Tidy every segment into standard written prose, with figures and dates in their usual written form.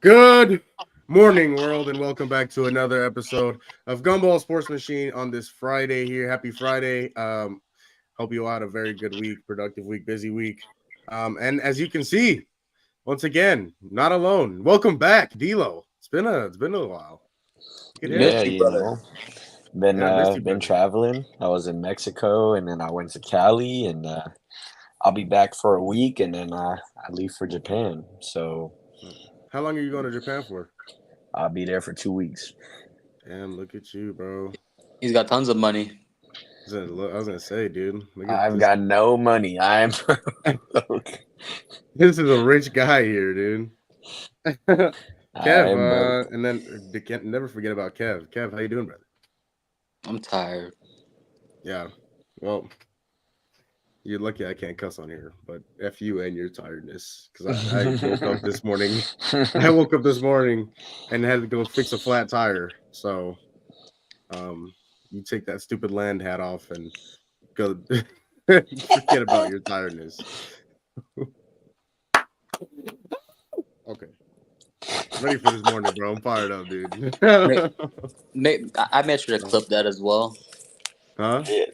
Good morning, world, and welcome back to another episode of Gumball Sports Machine on this Friday here. Happy Friday. Hope you all had a very good week, productive week, busy week. And as you can see, once again, not alone. Welcome back, D'Lo. It's been a while. Good to Yeah, have you. you know, been Yeah, I missed you, been brother. traveling. I was in Mexico, and then I went to Cali, and I'll be back for a week, and then I leave for Japan. So How long are you going to Japan for? I'll be there for 2 weeks. Damn, look at you, bro. He's got tons of money. I was gonna say, dude, look at I've this. got no money. I am broke. This is a rich guy here, dude. I Kev, am broke. and then can't never forget about Kev. Kev, how you doing, brother? I'm tired. Yeah. Well, you're lucky I can't cuss on here, but F you and your tiredness. Because I woke up this morning. I woke up this morning and had to go fix a flat tire. So um you take that stupid land hat off and go forget about your tiredness. Okay. Ready for this morning, bro. I'm fired up, dude. May, I made sure to clip that as well. Huh? Yeah,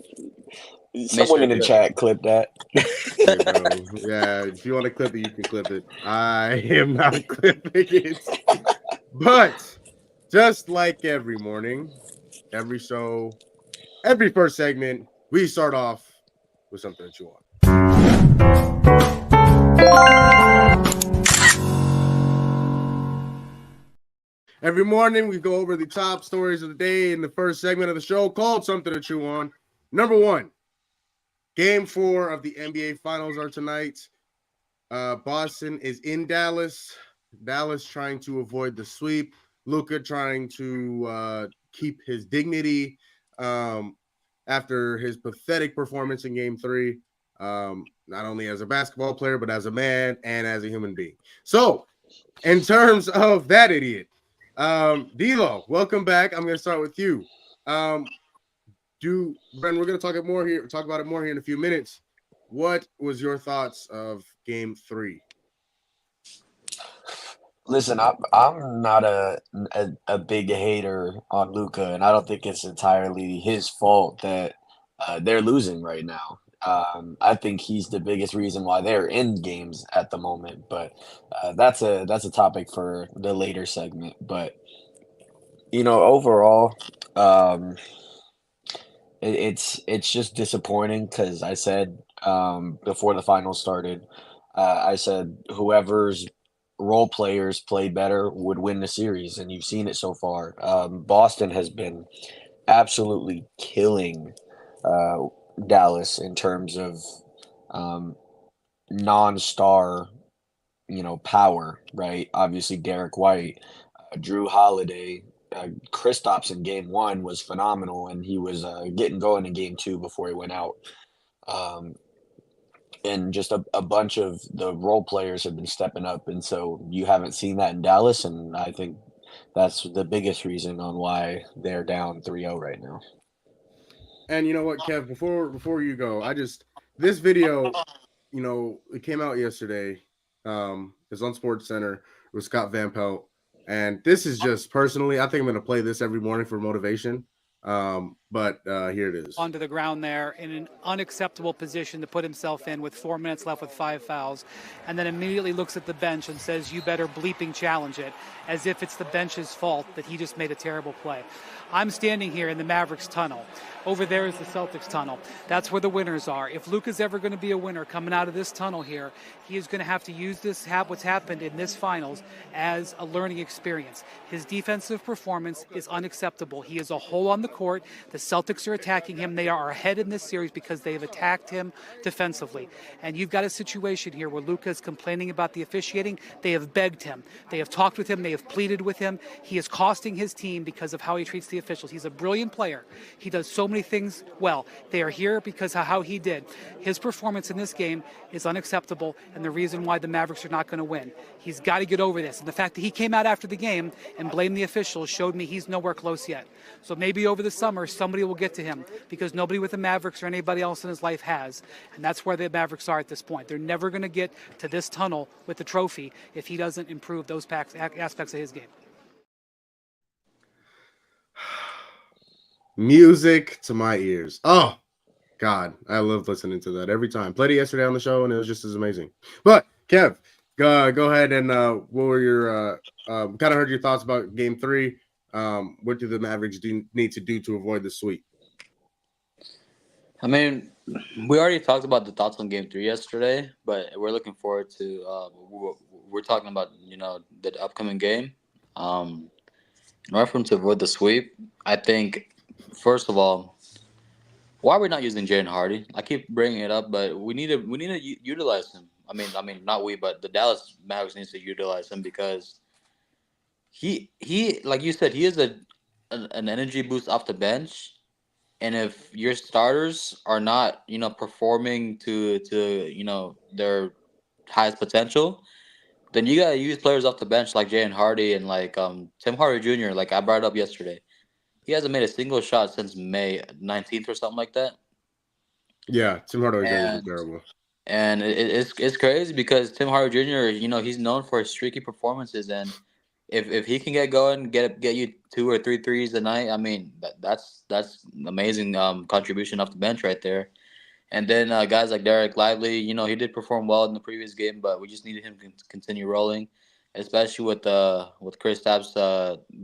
Make someone sure in to the clip. chat clip that. Hey, bro. Yeah, if you want to clip it, you can clip it. I am not clipping it. But just like every morning, every show, every first segment, we start off with something that you want. Every morning, we go over the top stories of the day in the first segment of the show called Something to Chew On. Number one, game 4 of the NBA Finals are tonight. Boston is in Dallas. Dallas trying to avoid the sweep. Luka trying to keep his dignity after his pathetic performance in Game 3. Not only as a basketball player, but as a man and as a human being. So, in terms of that idiot, D'Lo, welcome back. I'm going to start with you. Bren, we're going to talk about it more here in a few minutes. What was your thoughts of Game 3? Listen, I'm not a big hater on Luca, and I don't think it's entirely his fault that they're losing right now. I think he's the biggest reason why they're in games at the moment, but that's a topic for the later segment. But overall, um, it's just disappointing because I said before the finals started, I said whoever's role players play better would win the series, and you've seen it so far. Boston has been absolutely killing uh, Dallas in terms of um, non-star, power. Right? Obviously, Derek White, Drew Holiday. Kristaps in game 1 was phenomenal, and he was getting going in game 2 before he went out. Um, and just a bunch of the role players have been stepping up, and so you haven't seen that in Dallas, and I think that's the biggest reason on why they're down 3-0 right now. And you know what, Kev, before you go, this video, it came out yesterday. It's on Sports Center with Scott Van Pelt. And this is just personally, I think I'm gonna play this every morning for motivation. But here it is. Onto the ground there in an unacceptable position to put himself in with 4 minutes left with 5 fouls, and then immediately looks at the bench and says, "You better bleeping challenge it," as if it's the bench's fault that he just made a terrible play. I'm standing here in the Mavericks tunnel. Over there is the Celtics tunnel. That's where the winners are. If Luka's ever going to be a winner coming out of this tunnel here, he is going to have to use what's happened in this finals as a learning experience. His defensive performance is unacceptable. He is a hole on the court. The Celtics are attacking him. They are ahead in this series because they have attacked him defensively. And you've got a situation here where Luka is complaining about the officiating. They have begged him. They have talked with him. They have pleaded with him. He is costing his team because of how he treats the officials. He's a brilliant player. He does so many things well. They are here because of how he did. His performance in this game is unacceptable and the reason why the Mavericks are not going to win. He's got to get over this. And the fact that he came out after the game and blamed the officials showed me he's nowhere close yet. So maybe over the summer, somebody will get to him because nobody with the Mavericks or anybody else in his life has. And that's where the Mavericks are at this point. They're never going to get to this tunnel with the trophy if he doesn't improve those aspects of his game. Music to my ears. Oh, God, I love listening to that every time. Played it yesterday on the show, and it was just as amazing. But, Kev, go ahead and what were your kind of heard your thoughts about Game 3. What do the Mavericks need to do to avoid the sweep? I mean, we already talked about the thoughts on Game 3 yesterday, but we're looking forward to we're talking about, the upcoming game. In order for them to avoid the sweep, I think, first of all, why are we not using Jaden Hardy? I keep bringing it up, but we need to utilize him. I mean, not we, but the Dallas Mavericks needs to utilize him because he like you said, he is an energy boost off the bench. And if your starters are not, performing to their highest potential, then you gotta use players off the bench like Jalen Hardy and like Tim Hardaway Jr. Like I brought up yesterday, he hasn't made a single shot since May 19th or something like that. Yeah, Tim Hardaway Jr. is And terrible. and it's crazy because Tim Hardaway Jr. He's known for his streaky performances, and if he can get going, get you 2 or 3 threes a night, I mean that's amazing contribution off the bench right there. And then guys like Derek Lively, he did perform well in the previous game, but we just needed him to continue rolling, especially with Chris Tapp's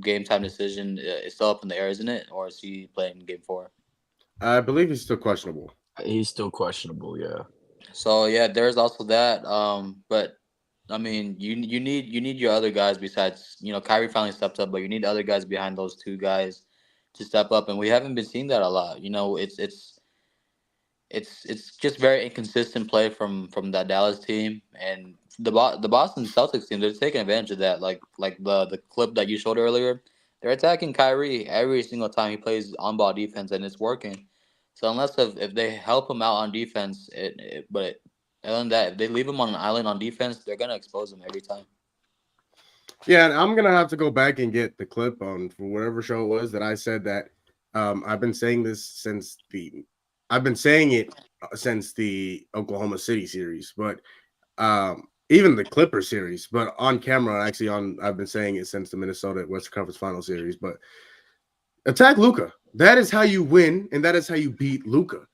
game time decision. It's still up in the air, isn't it? Or is he playing Game 4? I believe he's still questionable. He's still questionable, yeah. So yeah, there's also that. But I mean, you need your other guys besides Kyrie finally stepped up, but you need other guys behind those two guys to step up, and we haven't been seeing that a lot. It's just very inconsistent play from that Dallas team and the Boston Celtics team. They're taking advantage of that. Like the clip that you showed earlier, they're attacking Kyrie every single time he plays on ball defense, and it's working. So unless if they help him out on defense, but other than that, if they leave him on an island on defense, they're gonna expose him every time. Yeah, and I'm gonna have to go back and get the clip on for whatever show it was that I said that. I've been saying this since the Oklahoma City series, but even the Clipper series, but on camera, I've been saying it since the Minnesota Western Conference Final series. But attack Luka. That is how you win, and that is how you beat Luka.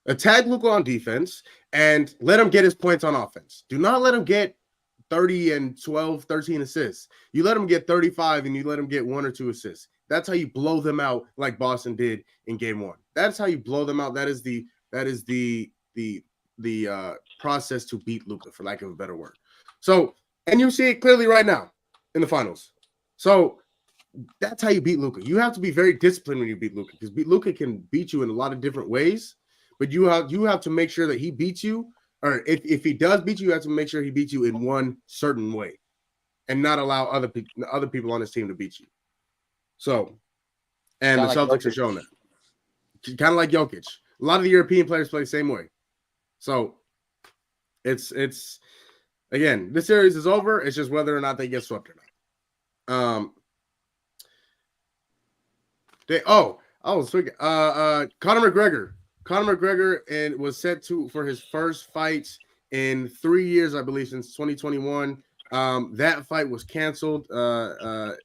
Attack Luka on defense and let him get his points on offense. Do not let him get 30 and 12, 13 assists. You let him get 35 and you let him get 1 or 2 assists. That's how you blow them out like Boston did in Game 1. That's how you blow them out. That is the process to beat Luka, for lack of a better word. So, and you see it clearly right now in the finals. So that's how you beat Luka. You have to be very disciplined when you beat Luka, because Luka can beat you in a lot of different ways, but you have to make sure that he beats you, or if he does beat you, you have to make sure he beats you in one certain way and not allow other people on his team to beat you. So, and the Celtics are showing that. Kind of like Jokic. A lot of the European players play the same way. So it's again, this series is over. It's just whether or not they get swept or not. Conor McGregor. Conor McGregor and was set for his first fight in 3 years, I believe, since 2021. That fight was canceled. Conor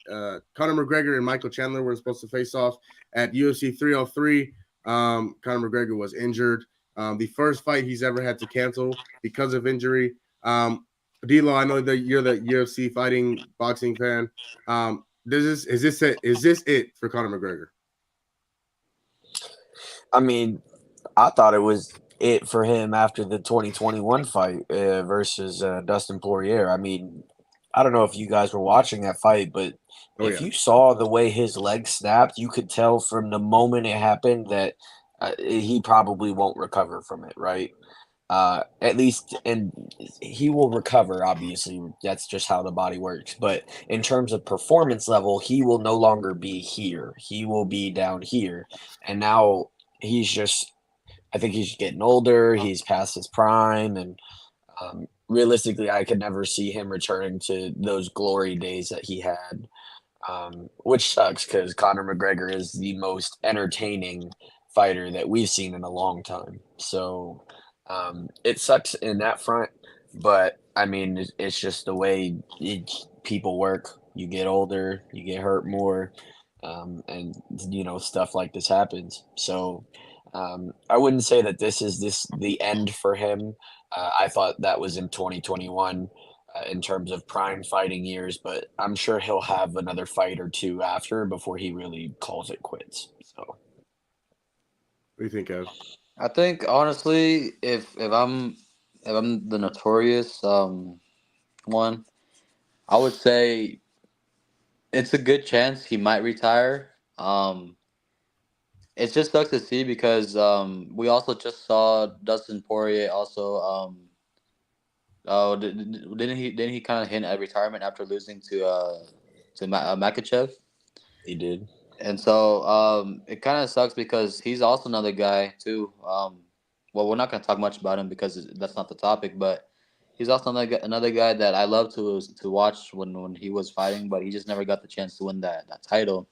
McGregor and Michael Chandler were supposed to face off at UFC 303. Conor McGregor was injured. The first fight he's ever had to cancel because of injury. D'Lo, I know that you're the UFC fighting boxing fan. Is this it for Conor McGregor? I mean, I thought it was it for him after the 2021 fight versus Dustin Poirier. I mean, I don't know if you guys were watching that fight, but you saw the way his leg snapped, you could tell from the moment it happened that he probably won't recover from it, right? At least, and he will recover, obviously. That's just how the body works. But in terms of performance level, he will no longer be here. He will be down here. And now I think he's getting older. He's past his prime. And realistically, I could never see him returning to those glory days that he had. which sucks because Conor McGregor is the most entertaining fighter that we've seen in a long time. So it sucks in that front, but I mean, it's just the way people work. You get older, you get hurt more, and stuff like this happens. So I wouldn't say that this the end for him. I thought that was in 2021 in terms of prime fighting years, but I'm sure he'll have another fight or two after before he really calls it quits. So, What do you think, Kev? I think honestly, if I'm the notorious one, I would say it's a good chance he might retire. It just sucks to see because we also just saw Dustin Poirier also didn't he kind of hint at retirement after losing to Makachev? he did. And so it kind of sucks because he's also another guy too. Well, we're not going to talk much about him because that's not the topic, but he's also another guy that I love to watch when he was fighting, but he just never got the chance to win that title.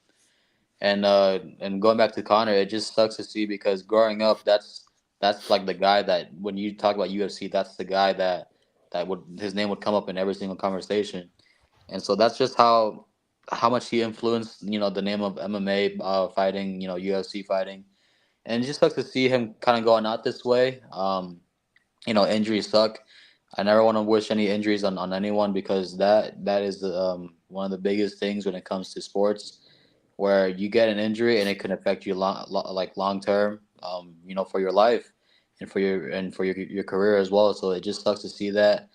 And going back to Connor, it just sucks to see because growing up, that's like the guy that when you talk about UFC, that's the guy that would his name would come up in every single conversation, and so that's just how much he influenced the name of MMA fighting, UFC fighting, and it just sucks to see him kind of going out this way. Injuries suck. I never want to wish any injuries on anyone because that is one of the biggest things when it comes to sports where you get an injury and it can affect you long term, for your life and for your career as well. So it just sucks to see that.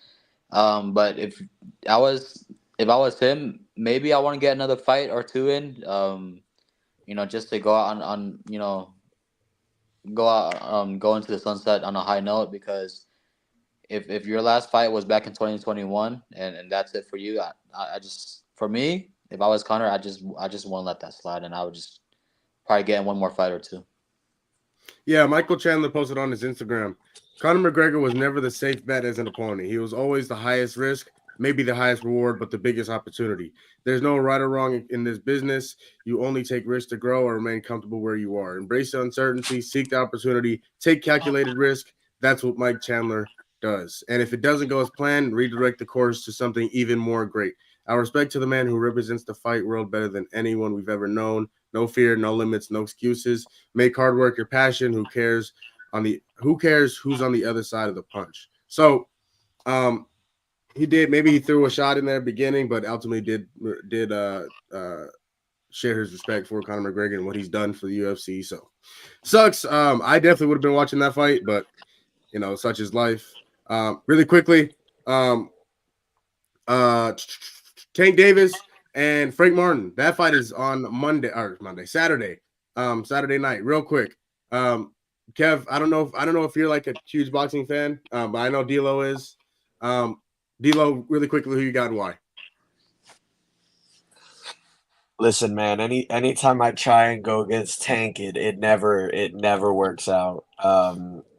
But I was if I was him, maybe I want to get another fight or two in, just to go out on go out go into the sunset on a high note because if your last fight was back in 2021 and that's it for you, I just for me, if I was Connor, I just won't let that slide, and I would just probably get in one more fight or two. Yeah, Michael Chandler posted on his Instagram. Conor McGregor was never the safe bet as an opponent. He was always the highest risk, maybe the highest reward, but the biggest opportunity. There's no right or wrong in this business. You only take risks to grow or remain comfortable where you are. Embrace the uncertainty, seek the opportunity, take calculated risk. That's what Mike Chandler does. And if it doesn't go as planned, redirect the course to something even more great. Our respect to the man who represents the fight world better than anyone we've ever known. No fear, no limits, no excuses. Make hard work your passion. Who cares who's on the other side of the punch? So he threw a shot in there beginning, but ultimately did share his respect for Conor McGregor and what he's done for the UFC. So sucks. I definitely would have been watching that fight, but such is life. Really quickly, Tank Davis and Frank Martin. That fight is on Saturday, Saturday night. Real quick, Kev. I don't know if you're like a huge boxing fan, but I know D'Lo is. D'Lo, really quickly, who you got and why? Listen, man. Anytime I try and go against Tank, it never works out.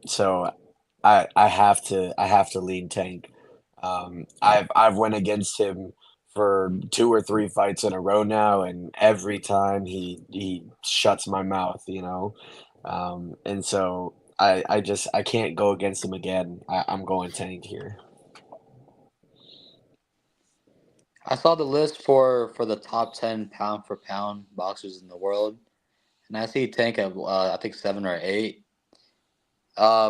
So I have to lean Tank. I've went against him for 2 or 3 fights in a row now, and every time he shuts my mouth, and so I can't go against him again. I'm going Tank here. I saw the list for the top 10 pound for pound boxers in the world, and I see Tank at I think 7 or 8.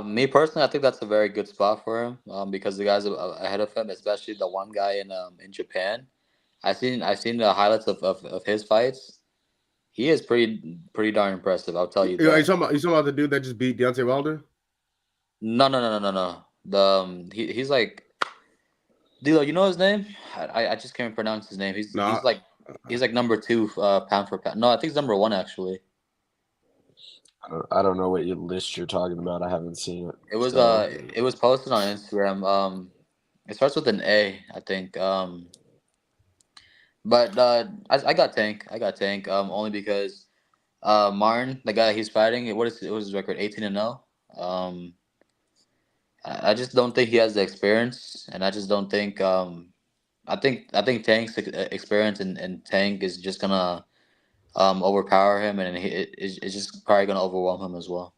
Me personally, I think that's a very good spot for him because the guys ahead of him, especially the one guy in Japan. I've seen the highlights of his fights. He is pretty darn impressive. I'll tell you Are that. you talking about the dude that just beat Deontay Wilder? No, no, no, no, no, no. He's like Dilo. You know his name? I just can't pronounce his name. He's No. he's like he's like number 2 pound for pound. No, I think he's number 1 actually. I don't know what list you're talking about. I haven't seen it. It was So it was posted on Instagram. It starts with an A, I think. But I got Tank. I got Tank. Only because Martin, the guy he's fighting, what is his record? 18-0. I just don't think he has the experience, and I just don't think I think Tank's experience and Tank is just gonna overpower him, and it's just probably gonna overwhelm him as well.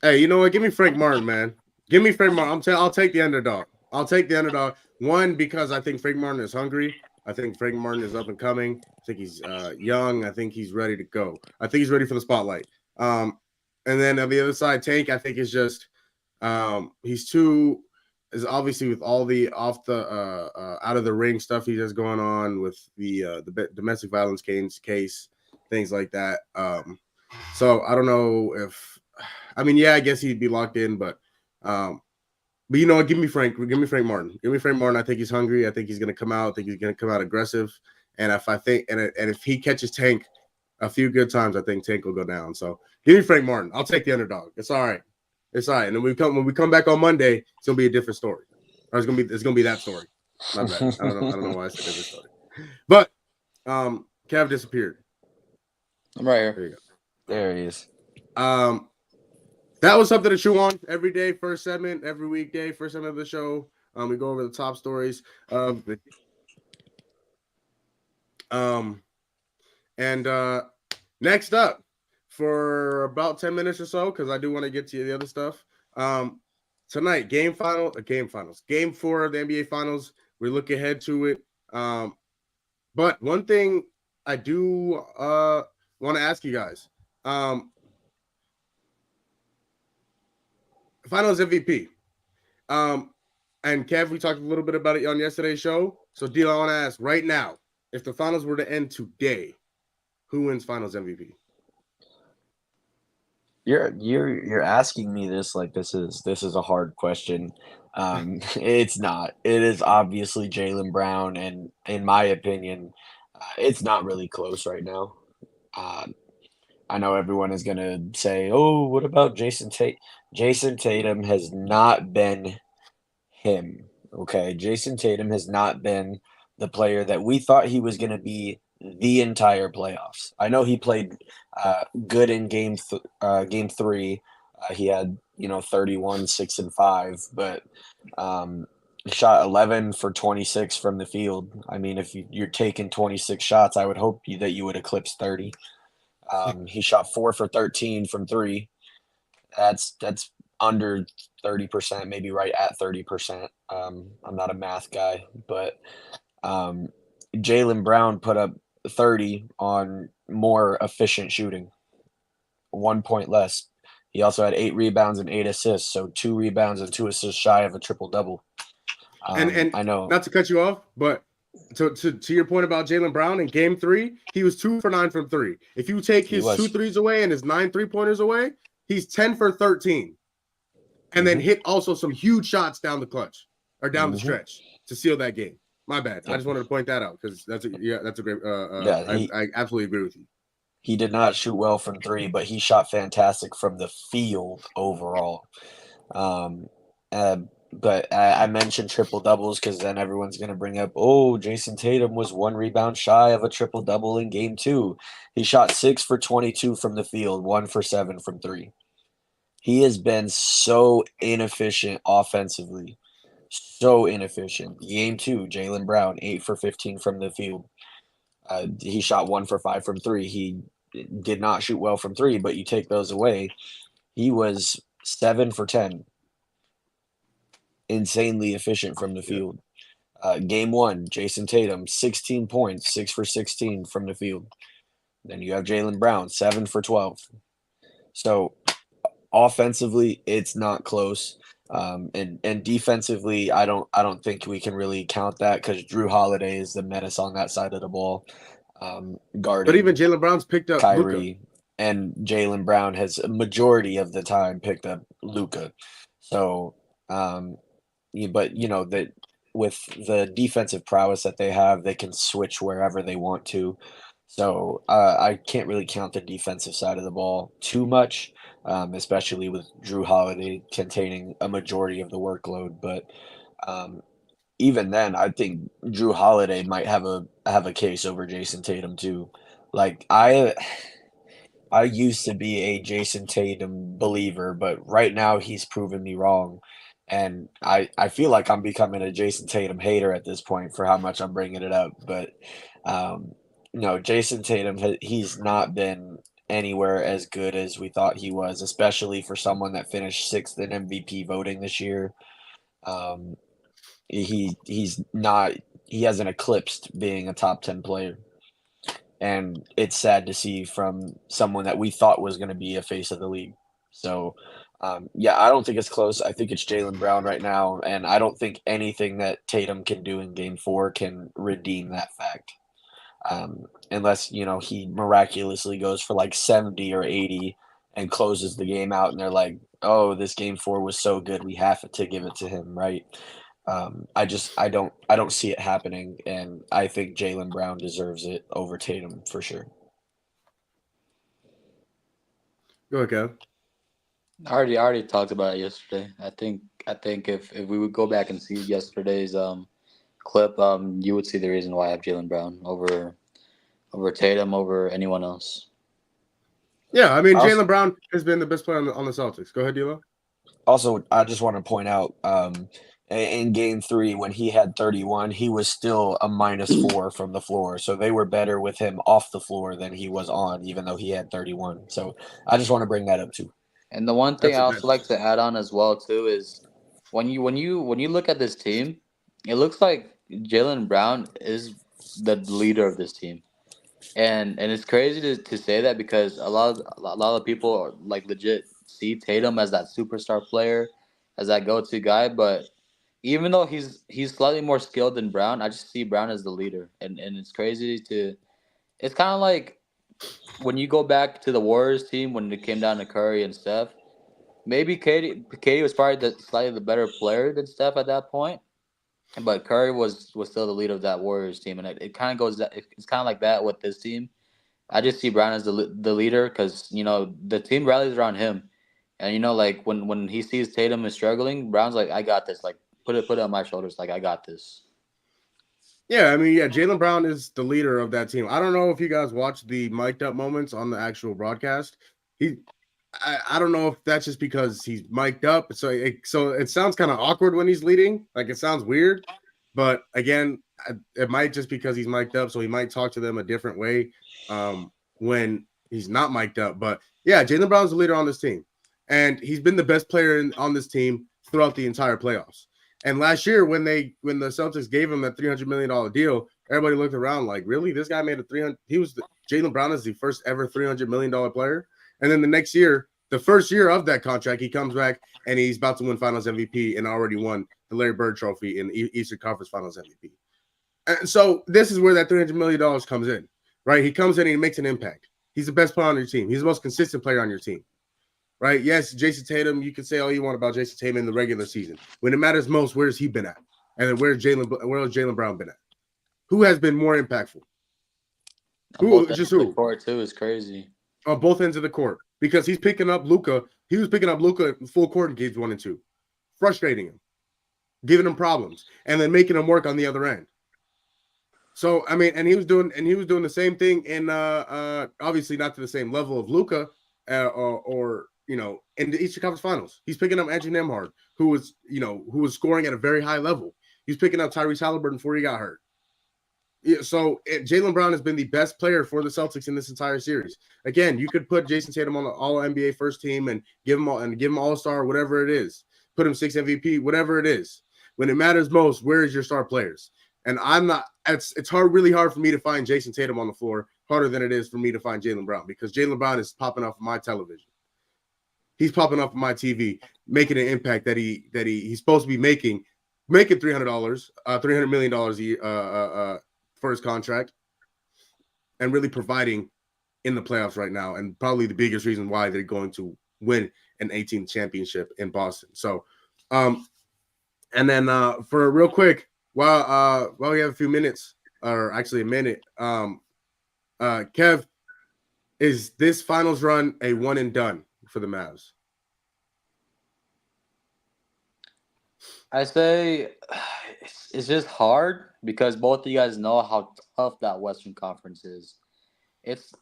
Hey, you know what? Give me Frank Martin, man. Give me Frank Martin. I'll take the underdog. I'll take the underdog. One, because I think Frank Martin is hungry. I think Frank Martin is up and coming. I think he's young. I think he's ready to go. I think he's ready for the spotlight. And then on the other side, Tank, I think is just he's too is obviously with all the off the out of the ring stuff he has going on with the domestic violence case, things like that. So I don't know if I mean, yeah, I guess he'd be locked in, but you know what? Give me Frank Martin. Give me Frank Martin. I think he's hungry. I think he's gonna come out. I think he's gonna come out aggressive. And if he catches Tank a few good times, I think Tank will go down. So give me Frank Martin. I'll take the underdog. It's all right. It's all right. And then when we come back on Monday, it's gonna be a different story. Or it's gonna be that story. My bad. I don't know why I said different story. But Kev disappeared. I'm right here. There you go. There he is. That was something to chew on every day, first segment, every weekday, first segment of the show. We go over the top stories of the next up for about 10 minutes or so, because I do want to get to the other stuff. Tonight, game 4 of the NBA Finals. We look ahead to it. But one thing I do want to ask you guys. Finals MVP. And Kev, we talked a little bit about it on yesterday's show. So, Deal, I want to ask right now, if the finals were to end today, who wins Finals MVP? You're asking me this like this is a hard question. It's not. It is obviously Jaylen Brown, and in my opinion, it's not really close right now. I know everyone is gonna say, "Oh, what about Jason Tate?" Jason Tatum has not been him. Okay, Jason Tatum has not been the player that we thought he was gonna be the entire playoffs. I know he played good in game 3. He had 31, 6 and 5, but he shot 11 for 26 from the field. I mean, if you're taking 26 shots, I would hope that you would eclipse 30. He shot 4 for 13 from 3. That's under 30%, maybe right at 30%. I'm not a math guy, but Jaylen Brown put up 30 on more efficient shooting, 1 point less. He also had 8 rebounds and 8 assists, so 2 rebounds and 2 assists shy of a triple double. And I know, not to cut you off, but to your point about Jaylen Brown in game 3, he was 2 for 9 from 3. If you take his 2 threes away and his 9 3-pointers away, he's 10 for 13. And then hit also some huge shots down the clutch or down the stretch to seal that game. My bad. I just wanted to point that out because that's a great. I absolutely agree with you. He did not shoot well from 3, but he shot fantastic from the field overall. But I mentioned triple doubles because then everyone's going to bring up, oh, Jason Tatum was 1 rebound shy of a triple double in game 2. He shot 6 for 22 from the field, 1 for 7 from 3. He has been so inefficient offensively. So inefficient. Game 2, Jaylen Brown, 8 for 15 from the field. He shot 1 for 5 from 3. He did not shoot well from 3, but you take those away, he was 7 for 10. Insanely efficient from the field. Game 1, Jason Tatum, 16 points, 6 for 16 from the field. Then you have Jaylen Brown, 7 for 12. So offensively, it's not close. And defensively, I don't think we can really count that because Drew Holiday is the menace on that side of the ball. Guarding, but even Jaylen Brown's picked up Kyrie, Luka. and Jaylen Brown has a majority of the time picked up Luka. So, but that with the defensive prowess that they have, they can switch wherever they want to. So I can't really count the defensive side of the ball too much. Especially with Drew Holiday containing a majority of the workload. But even then, I think Drew Holiday might have a case over Jason Tatum too. Like I used to be a Jason Tatum believer, but right now he's proven me wrong. And I feel like I'm becoming a Jason Tatum hater at this point for how much I'm bringing it up. But um, no, Jason Tatum, he's not been anywhere as good as we thought he was, especially for someone that finished sixth in MVP voting this year. Um, he's not he hasn't eclipsed being a top 10 player. And it's sad to see from someone that we thought was going to be a face of the league. So, yeah, I don't think it's close. I think it's Jaylen Brown right now, and I don't think anything that Tatum can do in Game 4 can redeem that fact. Unless he miraculously goes for like 70 or 80 and closes the game out, and they're like, "Oh, this Game 4 was so good, we have to give it to him," right? I don't see it happening, and I think Jaylen Brown deserves it over Tatum for sure. Go ahead, Kev. I already talked about it yesterday. I think if we would go back and see yesterday's clip, you would see the reason why I have Jaylen Brown over Tatum over anyone else. Yeah, I mean, Also, Jaylen Brown has been the best player on the Celtics. Go ahead, D'Lo. Also, I just want to point out, in Game 3 when he had 31, he was still a -4 from the floor. So they were better with him off the floor than he was on, even though he had 31. So I just want to bring that up too. and the one thing I also like That's to add on as well too is when you look at this team, it looks like Jaylen Brown is the leader of this team. And it's crazy to say that because a lot of people are, like legit see Tatum as that superstar player, as that go to guy. But even though he's slightly more skilled than Brown, I just see Brown as the leader, and it's crazy to. It's kind of like when you go back to the Warriors team when it came down to Curry and Steph. Maybe Katie was probably slightly the better player than Steph at that point, but Curry was still the leader of that Warriors team, and it kind of it's kind of like that with this team. I just see Brown as the leader because the team rallies around him, and like when he sees Tatum is struggling, Brown's like, I got this. Like put it on my shoulders. Like I got this. Yeah, I mean, yeah, Jaylen Brown is the leader of that team. I don't know if you guys watched the mic'd up moments on the actual broadcast. I don't know if that's just because he's mic'd up, so it sounds kind of awkward when he's leading. Like it sounds weird, but again, it might just because he's mic'd up, so he might talk to them a different way when he's not mic'd up. But yeah, Jaylen Brown's the leader on this team, and he's been the best player on this team throughout the entire playoffs. And last year, when the Celtics gave him that $300 million deal, everybody looked around like, really, this guy made a 300. Jaylen Brown is the first ever $300 million player. And then the next year, the first year of that contract, he comes back and he's about to win Finals MVP and already won the Larry Bird Trophy in Eastern Conference Finals MVP. And so this is where that $300 million comes in, right? He comes in and he makes an impact. He's the best player on your team. He's the most consistent player on your team, right? Yes, Jason Tatum, you can say all you want about Jason Tatum in the regular season. When it matters most, where's he been at? And then where's Jaylen Brown been at? Who has been more impactful? The court too is crazy. On both ends of the court, because he's picking up Luka. He was picking up Luka full court in games 1 and 2, frustrating him, giving him problems, and then making him work on the other end. So I mean, and he was doing the same thing in obviously not to the same level of Luka or in the Eastern Conference Finals. He's picking up Andrew Nembhard, who was scoring at a very high level. He's picking up Tyrese Halliburton before he got hurt. Yeah, so Jaylen Brown has been the best player for the Celtics in this entire series. Again, you could put Jason Tatum on the All NBA first team and give him All-Star, whatever it is. Put him 6 MVP, whatever it is. When it matters most, where is your star players? And I'm not. It's really hard for me to find Jason Tatum on the floor. Harder than it is for me to find Jaylen Brown because Jaylen Brown is popping off of my television. He's popping off of my TV, making an impact that he's supposed to be making $300 million a year. For his contract and really providing in the playoffs right now, and probably the biggest reason why they're going to win an 18th championship in Boston. So, and then for real quick, while we have a few minutes, or actually a minute, Kev, is this finals run a one and done for the Mavs? I say it's just hard because both of you guys know how tough that Western Conference is. It's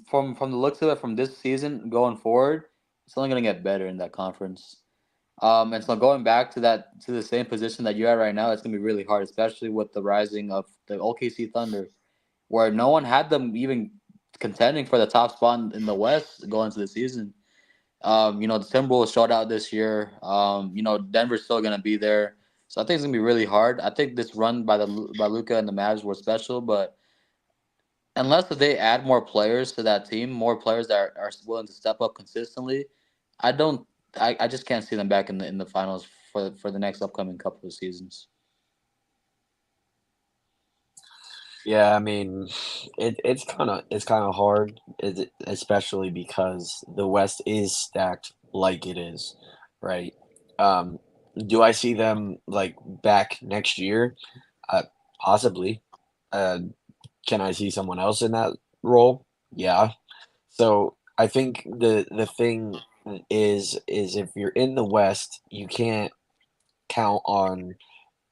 from the looks of it from this season going forward, it's only gonna get better in that conference. And so going back to the same position that you're at right now, it's gonna be really hard, especially with the rising of the OKC Thunder, where no one had them even contending for the top spot in the West going into the season. The Timberwolves showed out this year. Denver's still gonna be there, so I think it's gonna be really hard. I think this run by Luka and the Mavs were special, but unless they add more players to that team, more players that are willing to step up consistently, I don't. I just can't see them back in the finals for the next upcoming couple of seasons. Yeah, I mean, it's kind of hard, especially because the West is stacked like it is, right? Um, do I see them like back next year? Uh, Possibly. Uh, can I see someone else in that role? Yeah. So I think the thing is if you're in the West, you can't count on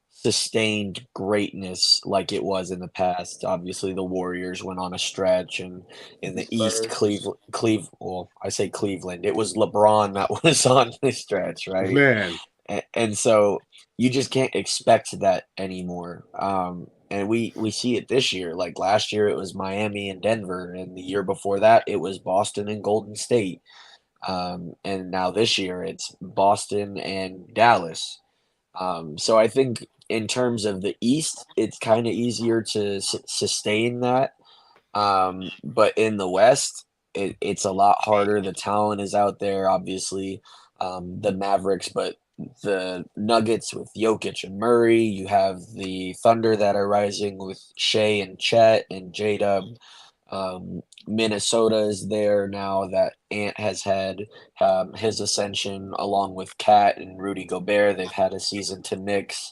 sustained greatness like it was in the past. Obviously, the Warriors went on a stretch, and in the East, Spurs. Well, I say Cleveland. It was LeBron that was on the stretch, right? Man, And so you just can't expect that anymore. And we see it this year. Like last year, it was Miami and Denver, and the year before that, it was Boston and Golden State. And now this year, it's Boston and Dallas. So I think in terms of the East, it's kind of easier to sustain that. But in the West, it's a lot harder. The talent is out there, obviously. The Mavericks, but the Nuggets with Jokic and Murray. You have the Thunder that are rising with Shea and Chet and J-Dub. Minnesota is there now that Ant has had his ascension along with Cat and Rudy Gobert. They've had a season to mix.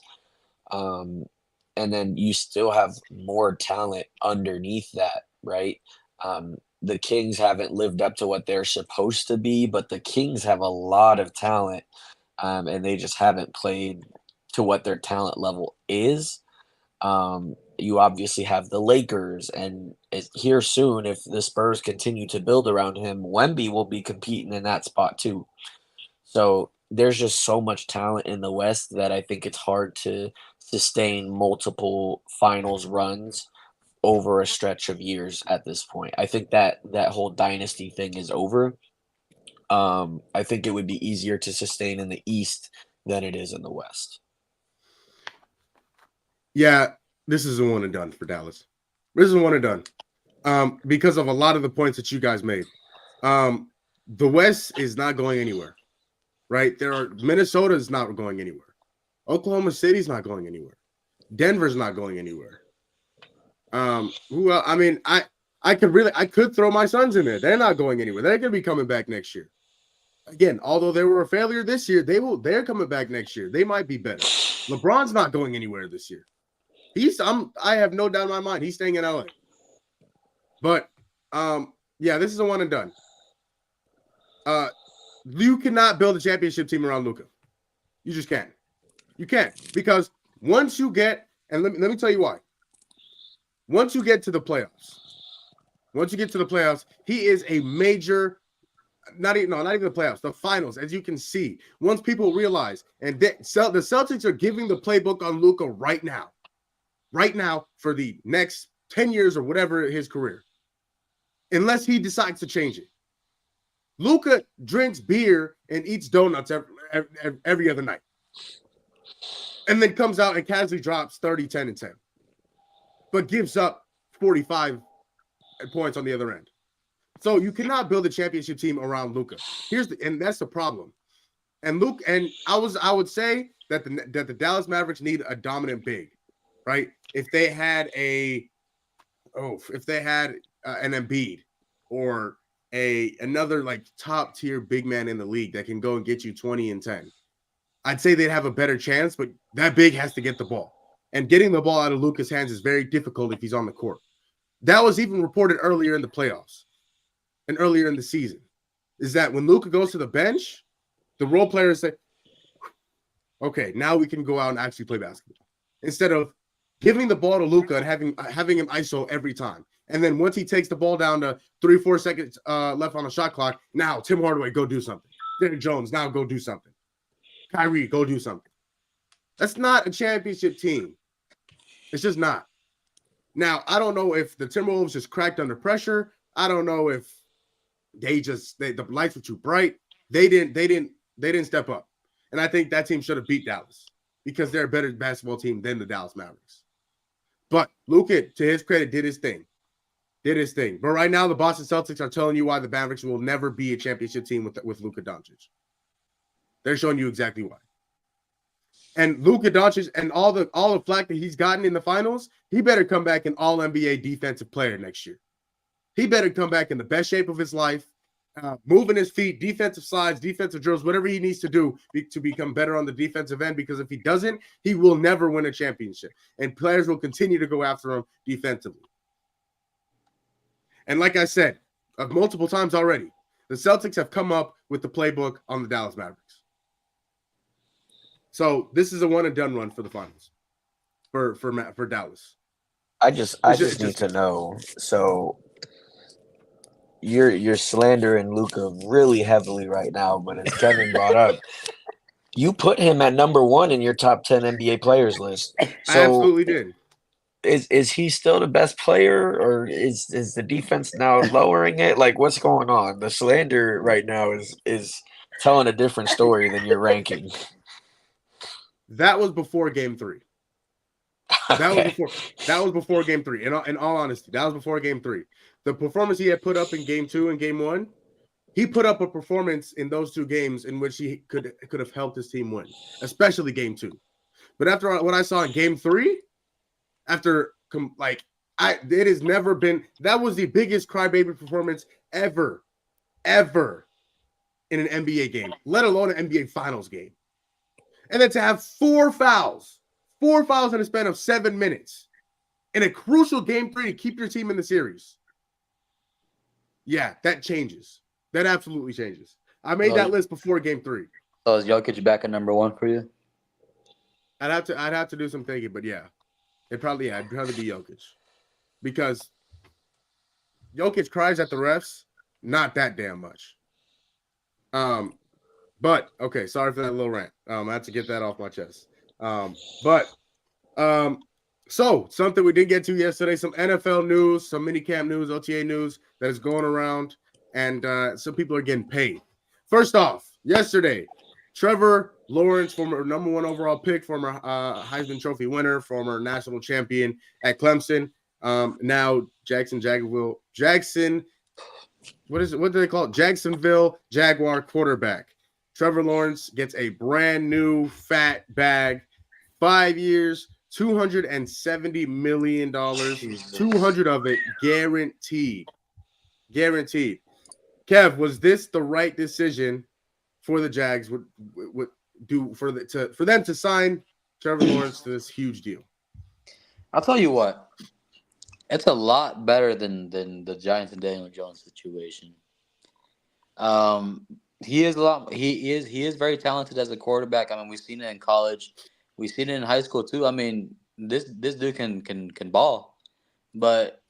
Um, and then you still have more talent underneath that, right? The Kings haven't lived up to what they're supposed to be, but the Kings have a lot of talent, and they just haven't played to what their talent level is. You obviously have the Lakers, and here soon, if the Spurs continue to build around him, Wemby will be competing in that spot too. So there's just so much talent in the West that I think it's hard to sustain multiple finals runs over a stretch of years at this point. I think that whole dynasty thing is over. I think it would be easier to sustain in the East than it is in the West. yeah, this is a one and done for Dallas. This is a one and done. Because of a lot of the points that you guys made. The West is not going anywhere, right? Minnesota is not going anywhere. Oklahoma City's not going anywhere. Denver's not going anywhere. Who else? I mean, I could throw my Suns in there. They're not going anywhere. They're going to be coming back next year. Again, although they were a failure this year, they're coming back next year. They might be better. LeBron's not going anywhere this year. I have no doubt in my mind he's staying in LA. But yeah, this is a one and done. You cannot build a championship team around Luka. You just can't. You can't, because once you get, and let me tell you why. Once you get to the playoffs, he is a major. Not even the playoffs, the finals, as you can see. Once people realize, and the Celtics are giving the playbook on Luka right now for the next 10 years or whatever his career, unless he decides to change it. Luka drinks beer and eats donuts every other night, and then comes out and casually drops 30, 10, and 10, but gives up 45 points on the other end. So you cannot build a championship team around Luka. And that's the problem. And I would say that the Dallas Mavericks need a dominant big, right? If they had an Embiid or another like top tier big man in the league that can go and get you 20 and 10, I'd say they'd have a better chance. But that big has to get the ball, and getting the ball out of Luka's hands is very difficult if he's on the court. That was even reported earlier in the playoffs. And earlier in the season, is that when Luka goes to the bench, the role players say, okay, now we can go out and actually play basketball. Instead of giving the ball to Luka and having him ISO every time. And then once he takes the ball down to 3-4 seconds left on the shot clock, now Tim Hardaway, go do something. Derrick Jones, now go do something. Kyrie, go do something. That's not a championship team. It's just not. Now, I don't know if the Timberwolves just cracked under pressure. I don't know if the lights were too bright. They didn't step up. And I think that team should have beat Dallas because they're a better basketball team than the Dallas Mavericks. But Luka, to his credit, did his thing. But right now, the Boston Celtics are telling you why the Mavericks will never be a championship team with Luka Doncic. They're showing you exactly why. And Luka Doncic and all the flack that he's gotten in the finals, he better come back an All-NBA defensive player next year. He better come back in the best shape of his life, moving his feet, defensive sides, defensive drills, whatever he needs to do to become better on the defensive end. Because if he doesn't, he will never win a championship. And players will continue to go after him defensively. And like I said, multiple times already, the Celtics have come up with the playbook on the Dallas Mavericks. So this is a one and done run for the finals for Dallas. I just need to know. So you're slandering Luka really heavily right now, but as Kevin brought up, you put him at number 1 in your top 10 NBA players list. So I absolutely did. Is he still the best player, or is the defense now lowering it? Like, what's going on? The slander right now is telling a different story than your ranking. That was before Game 3. Okay. That was before Game 3. In all honesty, that was before Game 3. The performance he had put up in Game 2 and Game 1, he put up a performance in those two games in which he could have helped his team win, especially Game 2. But after what I saw in Game 3, it has never been. That was the biggest crybaby performance ever in an NBA game, let alone an NBA Finals game. And then to have 4 fouls in a span of 7 minutes in a crucial Game 3 to keep your team in the series. Yeah, that changes. That absolutely changes. I made that list before Game 3. So is Jokic back at number 1 for you? I'd have to do some thinking, but yeah. I'd probably be Jokic. Because Jokic cries at the refs, not that damn much. But okay, sorry for that little rant. I had to get that off my chest. So something we did get to yesterday, some NFL news, some minicamp news, OTA news that is going around, and some people are getting paid. First off, yesterday, Trevor Lawrence, former number 1 overall pick, former Heisman Trophy winner, former national champion at Clemson. Now Jacksonville, what do they call it? Jacksonville Jaguar quarterback. Trevor Lawrence gets a brand new fat bag, 5 years, $270 million, 200 of it guaranteed. Kev, was this the right decision for the Jags would do for them to sign Trevor Lawrence to this huge deal? I'll tell you what, it's a lot better than the Giants and Daniel Jones situation. He is very talented as a quarterback. I mean, we've seen it in college, we've seen it in high school too. I mean, this dude can ball, but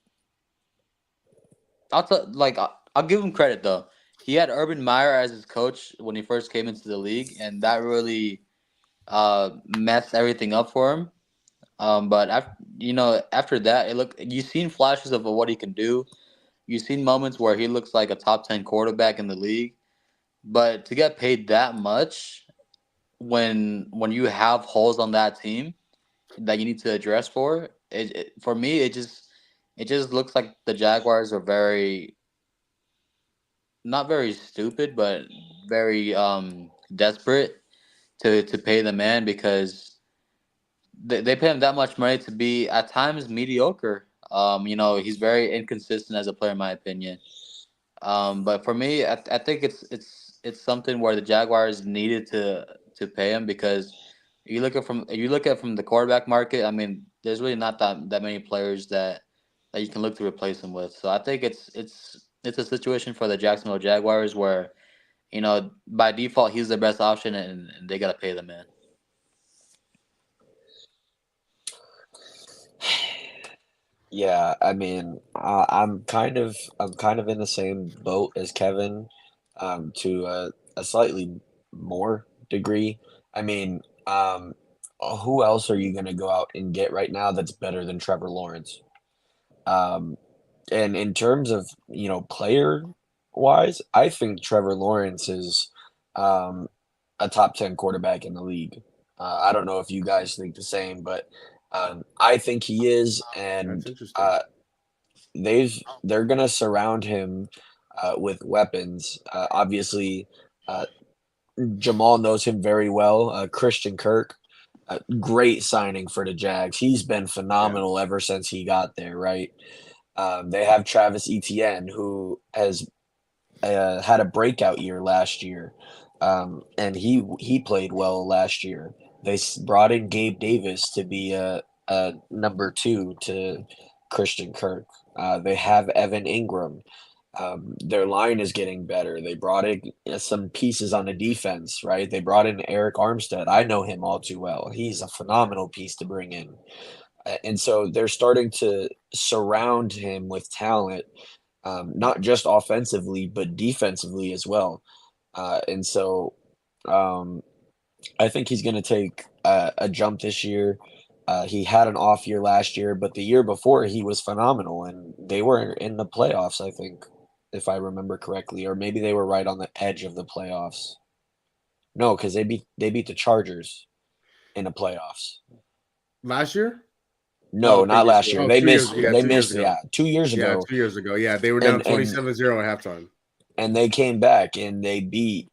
I'll give him credit though. He had Urban Meyer as his coach when he first came into the league, and that really messed everything up for him. But after that, you've seen flashes of what he can do. You've seen moments where he looks like a top 10 quarterback in the league. But to get paid that much when you have holes on that team that you need to address for me, it just looks like the Jaguars are not very stupid, but very desperate to pay the man, because they pay him that much money to be at times mediocre. He's very inconsistent as a player, in my opinion. But for me, I think it's something where the Jaguars needed to pay him, because you look at from the quarterback market. I mean, there's really not that many players that you can look to replace him with. So I think it's a situation for the Jacksonville Jaguars where, by default he's the best option, and they gotta pay the man. Yeah, I mean, I'm kind of in the same boat as Kevin, to a slightly more degree. I mean, who else are you going to go out and get right now that's better than Trevor Lawrence? Um, and in terms of, player wise, I think Trevor Lawrence is um, a top 10 quarterback in the league. I don't know if you guys think the same, but I think he is. That's And interesting. they're going to surround him with weapons. Obviously, uh, Jamal knows him very well. Christian Kirk, great signing for the Jags. He's been Yeah. phenomenal ever since he got there, right? They have Travis Etienne, who has had a breakout year last year, and he played well last year. Brought in Gabe Davis to be a number two to Christian Kirk. They have Evan Ingram. Their line is getting better. They brought in some pieces on the defense, right? They brought in Eric Armstead. I know him all too well. He's a phenomenal piece to bring in. And so they're starting to surround him with talent, not just offensively, but defensively as well. And so um, I think he's going to take a jump this year. He had an off year last year, but the year before he was phenomenal, and they were in the playoffs, I think, if I remember correctly, or maybe they were right on the edge of the playoffs. No, because they beat the Chargers in the playoffs. Last year? No, not Previous last year. year. Oh, They 2 years. missed. Yeah, They 2 years missed. ago. Yeah, 2 years Yeah, ago, 2 years ago. Yeah, they were down and and 27-0 at halftime. and they came back and they beat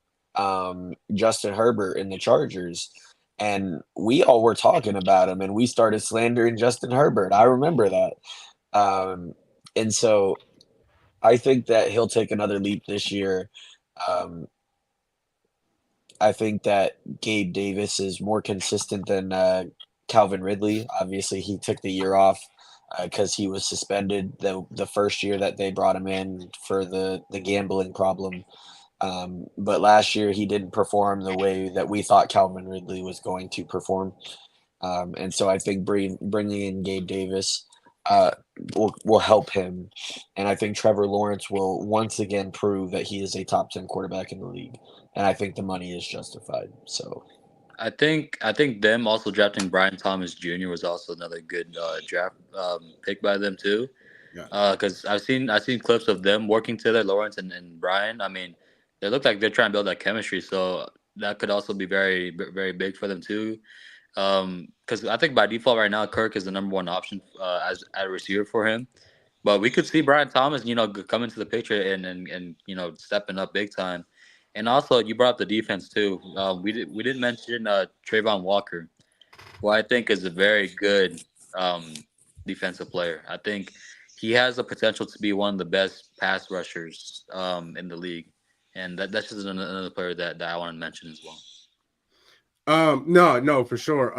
Justin Herbert in the Chargers. And we all were talking about him, and we started slandering Justin Herbert. I remember that. Um, and so I think that he'll take another leap this year. Um, I think that Gabe Davis is more consistent than Calvin Ridley. Obviously, he took the year off because he was suspended the first year that they brought him in for the gambling problem. But last year he didn't perform the way that we thought Calvin Ridley was going to perform. And so I think bringing in Gabe Davis uh, will help him. And I think Trevor Lawrence will once again prove that he is a top 10 quarterback in the league. And I think the money is justified. So I think them also drafting Brian Thomas Jr. was also another good draft pick by them too. Yeah. Because I've seen clips of them working together, Lawrence and Brian. I mean, they look like they're trying to build that chemistry, so that could also be very very big for them too. Because I think by default right now, Kirk is the number one option as a receiver for him. But we could see Brian Thomas, come into the picture and stepping up big time. And also, you brought up the defense too. We didn't mention Trayvon Walker, who I think is a very good um, defensive player. I think he has the potential to be one of the best pass rushers in the league, and that's just another player that I want to mention as well. No, for sure.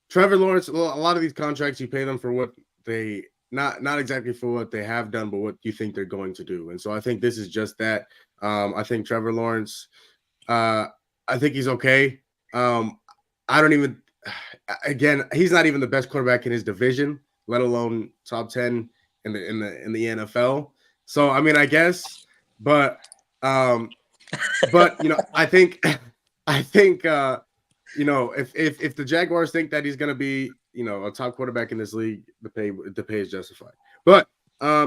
Trevor Lawrence, a lot of these contracts you pay them for what they not exactly for what they have done, but what you think they're going to do. And so I think this is just that. I think Trevor Lawrence, I think he's okay. I don't even again, he's not even the best quarterback in his division, let alone top 10 in the NFL. So I mean, I guess, but um, I think I think if the Jaguars think that he's going to be, a top quarterback in this league, the pay is justified. But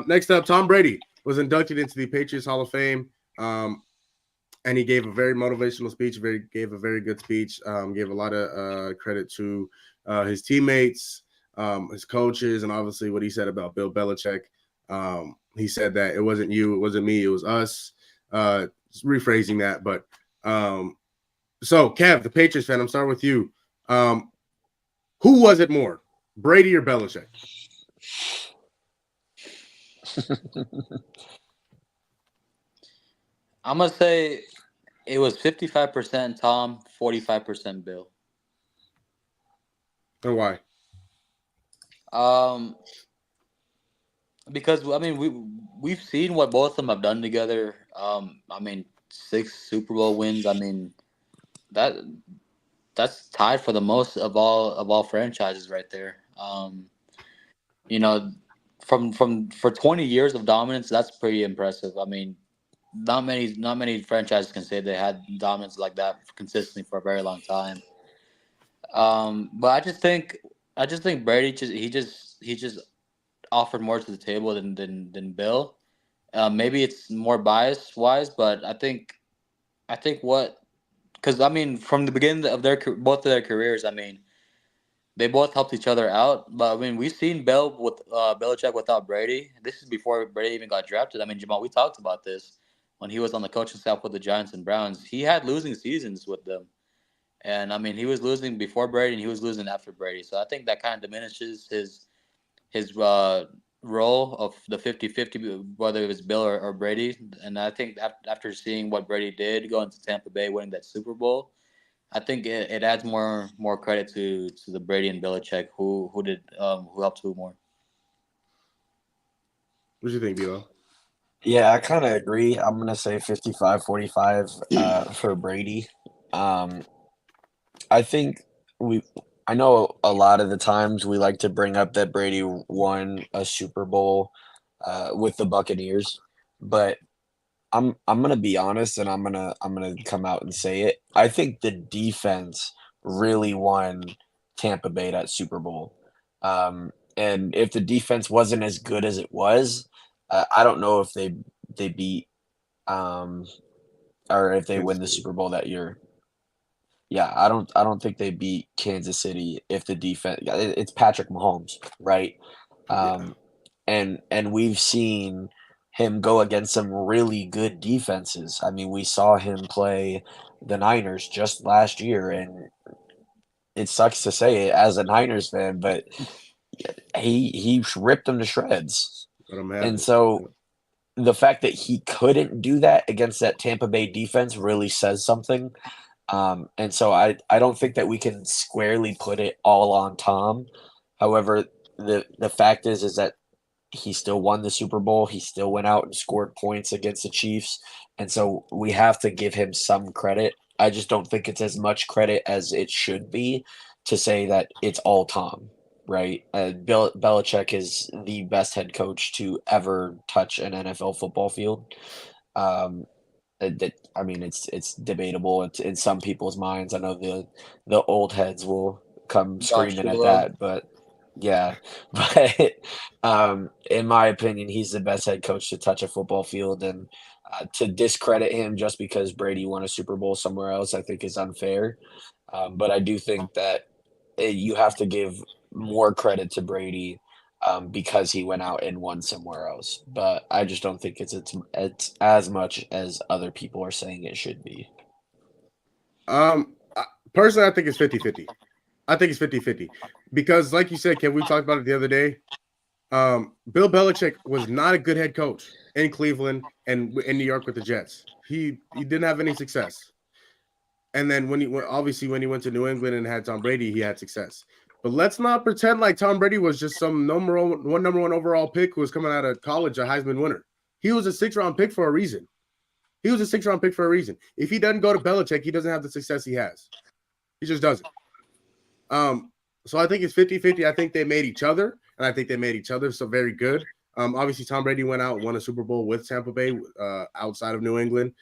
next up, Tom Brady was inducted into the Patriots Hall of Fame. And he gave a very motivational speech, gave a very good speech, gave a lot of credit to his teammates, his coaches, and obviously what he said about Bill Belichick. He said that it wasn't you, it wasn't me, it was us. Rephrasing that, but so Kev, the Patriots fan, I'm starting with you. Who was it more, Brady or Belichick? I'm gonna say it was 55% Tom, 45% Bill. And why? Because I mean we've seen what both of them have done together. I mean 6 Super Bowl wins. I mean that that's tied for the most of all franchises right there. You know, from for 20 years of dominance, that's pretty impressive. I mean, not many franchises can say they had dominance like that consistently for a very long time. But I just think Brady just offered more to the table than Bill. Maybe it's more bias wise, but I think what because I mean from the beginning of both of their careers, I mean they both helped each other out. But I mean we've seen Bell with Belichick without Brady. This is before Brady even got drafted. I mean Jamal, we talked about this when he was on the coaching staff with the Giants and Browns. He had losing seasons with them. And I mean, he was losing before Brady and he was losing after Brady. So I think that kind of diminishes his role of the 50-50, whether it was Bill or Brady. And I think after seeing what Brady did going to Tampa Bay, winning that Super Bowl, I think it adds more credit to the Brady and Belichick who helped who more. What do you think, Bilo? Yeah, I kind of agree. I'm gonna say 55-45 for Brady. Um, I think we. I know a lot of the times we like to bring up that Brady won a Super Bowl with the Buccaneers, but I'm gonna be honest, and I'm gonna come out and say it. I think the defense really won Tampa Bay that Super Bowl. And if the defense wasn't as good as it was, I don't know if they beat um, or if they Kansas win the City. Super Bowl that year. Yeah, I don't think they beat Kansas City if the defense. It's Patrick Mahomes, right? Yeah. Um, and we've seen him go against some really good defenses. I mean, we saw him play the Niners just last year, and it sucks to say it as a Niners fan, but he ripped them to shreds. Let them have And it. so the fact that he couldn't do that against that Tampa Bay defense really says something. And so I don't think that we can squarely put it all on Tom. However, the fact is that he still won the Super Bowl. He still went out and scored points against the Chiefs. And so we have to give him some credit. I just don't think it's as much credit as it should be to say that it's all Tom, right? Belichick is the best head coach to ever touch an NFL football field. Um, I mean, it's debatable. It's in some people's minds. I know the old heads will come Don screaming at Shula. that, but yeah, but in my opinion, he's the best head coach to touch a football field, and to discredit him just because Brady won a Super Bowl somewhere else, I think is unfair. But I do think that you have to give more credit to Brady because he went out and won somewhere else. But I just don't think it's as much as other people are saying it should be. Personally, I think it's 50-50. I think it's 50-50. Because like you said, Kev, we talked about it the other day. Bill Belichick was not a good head coach in Cleveland and in New York with the Jets. He didn't have any success. And then when he went to New England and had Tom Brady, he had success. But let's not pretend like Tom Brady was just some number one overall pick who was coming out of college, a Heisman winner. He was a 6th-round pick for a reason. If he doesn't go to Belichick, he doesn't have the success he has. He just doesn't. So I think it's 50-50. I think they made each other, and I think they made each other so very good. Obviously, Tom Brady went out and won a Super Bowl with Tampa Bay outside of New England.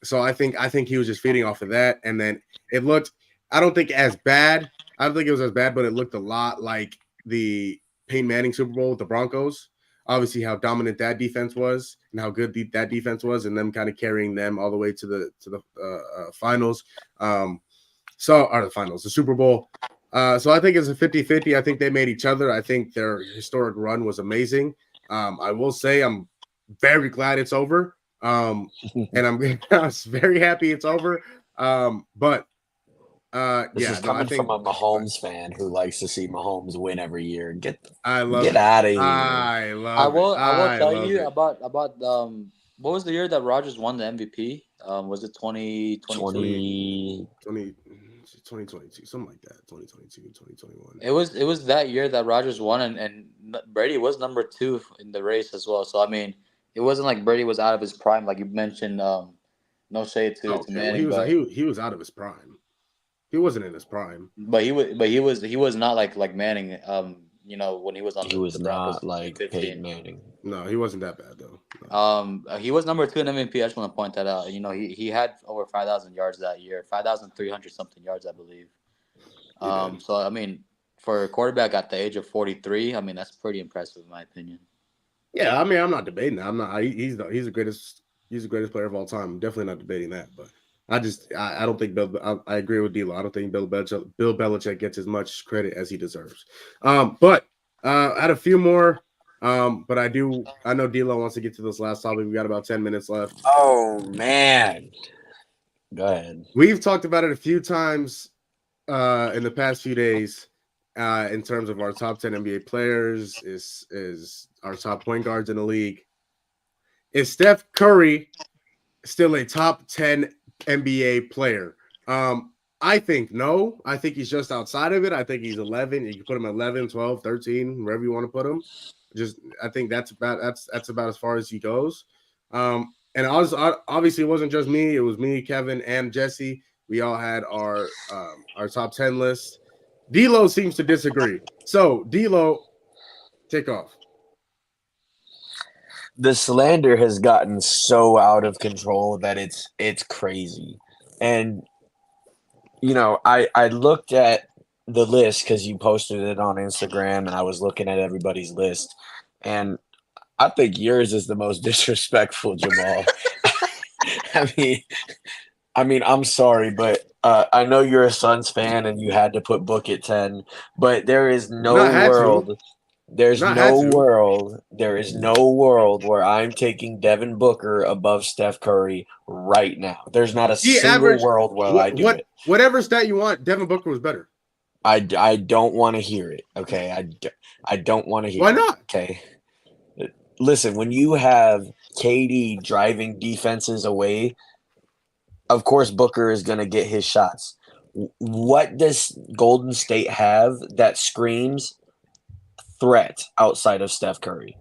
So I think he was just feeding off of that. And then it looked, I don't think as bad. I don't think it was as bad, but it looked a lot like the Peyton Manning Super Bowl with the Broncos. Obviously, how dominant that defense was and how good that defense was, and them kind of carrying them all the way to the finals. The Super Bowl. So I think it's a 50-50. I think they made each other. I think their historic run was amazing. I will say I'm very glad it's over. And I'm very happy it's over. This is I coming think from a Mahomes fan who likes to see Mahomes win every year. I love Get it. out of here. I love it. I will I tell love you it. about what was the year that Rodgers won the MVP? Was it 2022? 2022, something like that. 2022, 2021. It was that year that Rodgers won, and Brady was number 2 in the race as well. So I mean, it wasn't like Brady was out of his prime, like you mentioned. No shade to Okay, well Manning, but he was out of his prime. He wasn't in his prime. he was not like Manning. You know, when he was on He the was Broncos not in like Peyton 2015. Manning. No, he wasn't that bad though. He was number 2 in MVP. I just want to point that out. You know, he had over 5,000 yards that year, 5,300 something yards, I believe. So I mean, for a quarterback at the age of 43, I mean that's pretty impressive in my opinion. Yeah, I mean, I'm not debating that. I'm not. He's the greatest. He's the greatest player of all time. I'm definitely not debating that. But I don't think I agree with D'Lo. I don't think Bill Belichick gets as much credit as he deserves. But I had a few more. But I know D'Lo wants to get to this last topic. We got about 10 minutes left. Oh man, go ahead. We've talked about it a few times in the past few days. In terms of our top 10 NBA players, is our top point guards in the league. Is Steph Curry still a top 10 NBA player? I think no. I think he's just outside of it. I think he's 11. You can put him at 11, 12, 13, wherever you want to put him. I think that's about as far as he goes. And obviously it wasn't just me. It was me, Kevin, and Jesse. We all had our top 10 list. D'Lo seems to disagree. So, D'Lo, take off. The slander has gotten so out of control that it's crazy. And you know, I looked at the list because you posted it on Instagram, and I was looking at everybody's list, and I think yours is the most disrespectful, Jamal. I mean, I'm sorry, but I know you're a Suns fan and you had to put Book at 10, but there is no world. There's no world. There is no world where I'm taking Devin Booker above Steph Curry right now. There's not a single world where I do it. Whatever stat you want, Devin Booker was better. I don't want to hear it. Okay, I don't want to hear. Why not? Okay, listen. When you have KD driving defenses away, of course Booker is going to get his shots. What does Golden State have that screams threat outside of Steph Curry?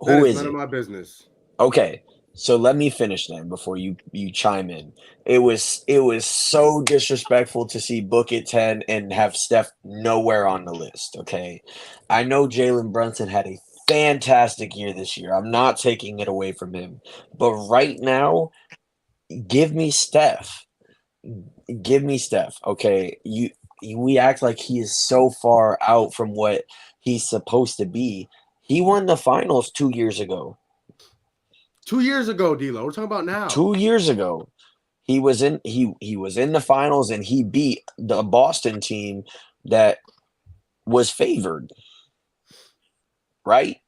Who is none it? of my business. Okay, so let me finish then before you chime in. It was so disrespectful to see Book at 10 and have Steph nowhere on the list. Okay, I know Jalen Brunson had a fantastic year this year. I'm not taking it away from him, but right now, give me Steph. Give me Steph. Okay, we act like he is so far out from what he's supposed to be. He won the finals 2 years ago. 2 years ago, D'Lo. We're talking about now. 2 years ago, he was in the finals and he beat the Boston team that was favored. Right?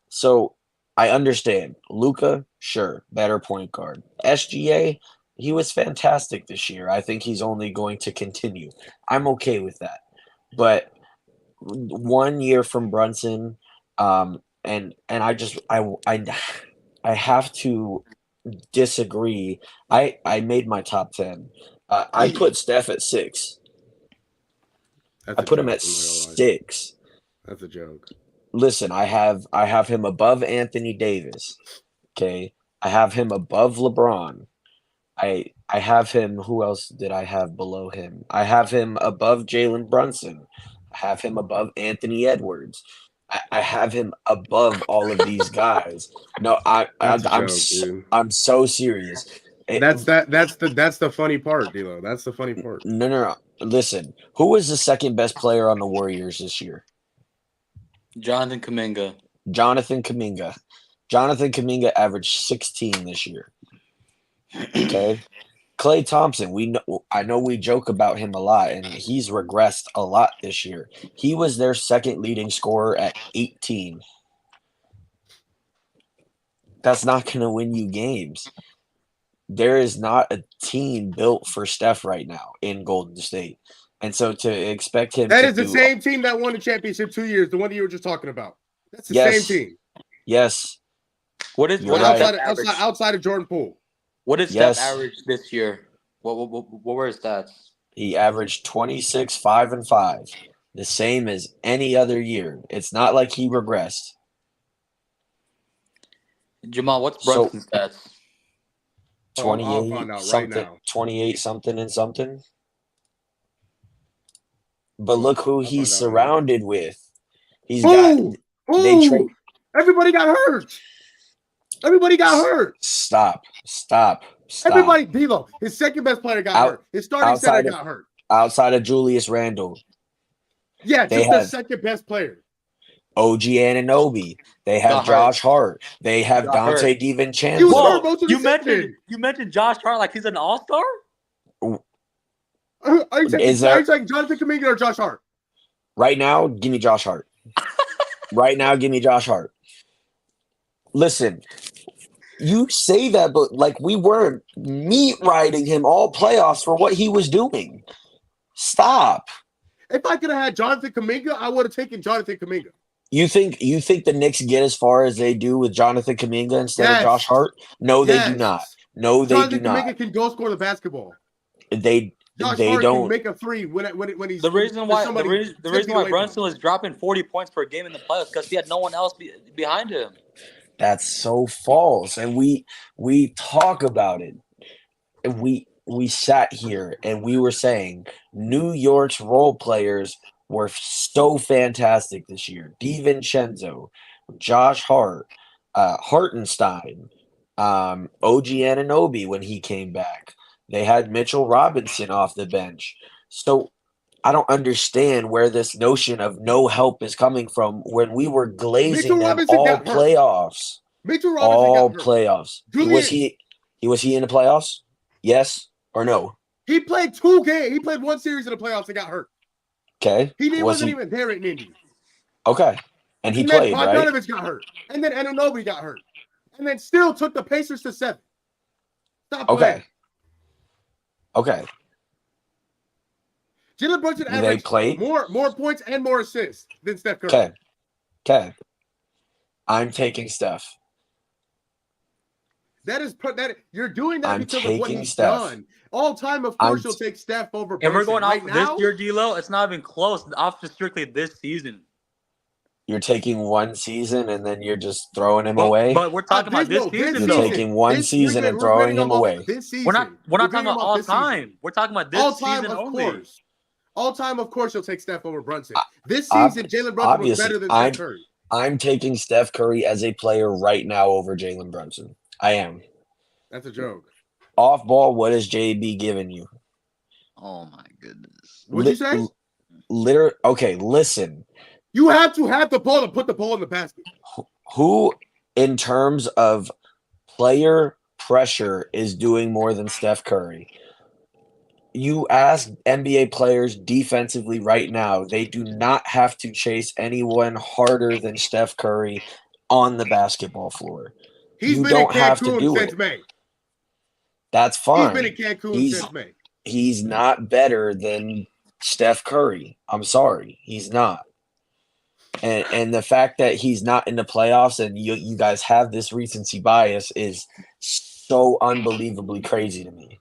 So I understand. Luka, sure, better point guard. SGA, he was fantastic this year. I think he's only going to continue. I'm okay with that. But 1 year from Brunson, and I have to disagree. I made my top 10. I put Steph at 6. I put him at 6. That's a joke. Listen, I have him above Anthony Davis. Okay, I have him above LeBron. I have him. Who else did I have below him? I have him above Jalen Brunson. I have him above Anthony Edwards. I have him above all of these guys. No, I'm so serious. That's the funny part, D'Lo. That's the funny part. No. Listen, who was the second best player on the Warriors this year? Jonathan Kuminga. Jonathan Kuminga averaged 16 this year. Okay. Klay Thompson, I know we joke about him a lot, and he's regressed a lot this year. He was their second leading scorer at 18. That's not going to win you games. There is not a team built for Steph right now in Golden State. And so to expect him That is the same team that won the championship 2 years, the one that you were just talking about. That's the same team. Yes. What is outside of Jordan Poole? What is Steph average this year? What were his stats? He averaged 26, 5, and 5. The same as any other year. It's not like he regressed. Jamal, what's Brunson's stats? 28 something, 28 something and something. But look who he's surrounded with. He's got. Everybody got hurt. Everybody got hurt. Stop. Everybody, D'Lo, his second best player got hurt. His starting center got hurt. Outside of Julius Randle, Yeah, they just the have second best player. OG Anunoby. They have Got Josh Hart. They have Got Dante hurt. He was DiVincenzo. hurt most of the you season. mentioned Josh Hart like he's an all-star? Are you Is saying Jonathan Kuminga or Josh Hart? Right now, give me Josh Hart. Right now, give me Josh Hart. Listen, you say that, but like we weren't meat riding him all playoffs for what he was doing. Stop. If I could have had Jonathan Kuminga, I would have taken Jonathan Kuminga. You think the Knicks get as far as they do with Jonathan Kuminga instead of Josh Hart? No, they do not. No, they Jonathan do not. Kuminga can go score the basketball. Josh Hart don't can make a three when he's the reason why away Brunson was dropping 40 points per game in the playoffs because he had no one else behind him. That's so false. And we talk about it. And we sat here and we were saying New York's role players were so fantastic this year. DiVincenzo, Josh Hart, Hartenstein, OG Anunoby when he came back. They had Mitchell Robinson off the bench. So I don't understand where this notion of no help is coming from when we were glazing them all playoffs. Mitchell Robinson all got hurt. Playoffs. Was he in the playoffs? Yes or no? He played 2 games. He played one series in the playoffs and got hurt. Okay. He wasn't even there in Indy. Okay. And he played, right? Bogdanovich got hurt. And then Anunoby got hurt. And then still took the Pacers to 7. Stop playing. Okay. Jalen Brunson averaged more points and more assists than Steph Curry. Okay. I'm taking Steph. You're doing that because of what he's done. All time, of course, you'll take Steph over Brunson. And we're going right off now, this year, D-Lo. It's not even close. Off just strictly this season. You're taking one season and then you're just throwing him away. But we're talking about this season. You're taking one season and throwing him away. This season. We're not talking about all time. We're talking about this season only. All time, of course, you'll take Steph over Brunson. This season, Jalen Brunson was better than Steph Curry. I'm taking Steph Curry as a player right now over Jalen Brunson. I am. That's a joke. Off ball, what has JB given you? Oh my goodness. What'd you say? Okay, listen. You have to have the ball to put the ball in the basket. Who, in terms of player pressure, is doing more than Steph Curry? You ask NBA players defensively right now, they do not have to chase anyone harder than Steph Curry on the basketball floor. He's been in Cancun since May. That's fine. He's been in Cancun since May. He's not better than Steph Curry. I'm sorry. He's not. And the fact that he's not in the playoffs and you guys have this recency bias is so unbelievably crazy to me.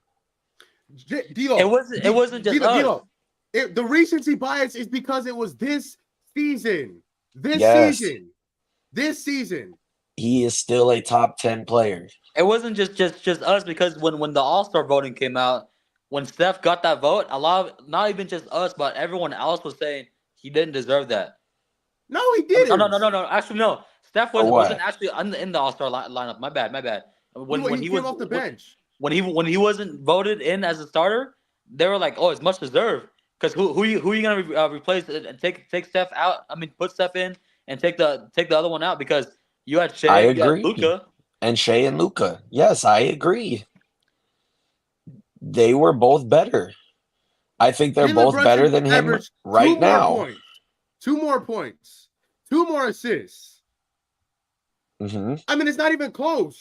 D-Lo, it wasn't just us. D-Lo, the recency bias is because it was this season. This season. He is still a top 10 player. It wasn't just us because when the All-Star voting came out, when Steph got that vote, a lot of, not even just us, but everyone else was saying he didn't deserve that. No, he didn't. No. Actually, no. Steph wasn't actually in the All-Star lineup. My bad. When he was off the bench. When he wasn't voted in as a starter, they were like, "Oh, it's much deserved." Because who are you gonna replace and take Steph out? I mean, put Steph in and take the other one out because you had Shea, I agree. agree. Luka, and Shea and Luka. Yes, I agree. They were both better. I think they're both better than him right now. 2 more points. 2 more assists. Mm-hmm. I mean, it's not even close.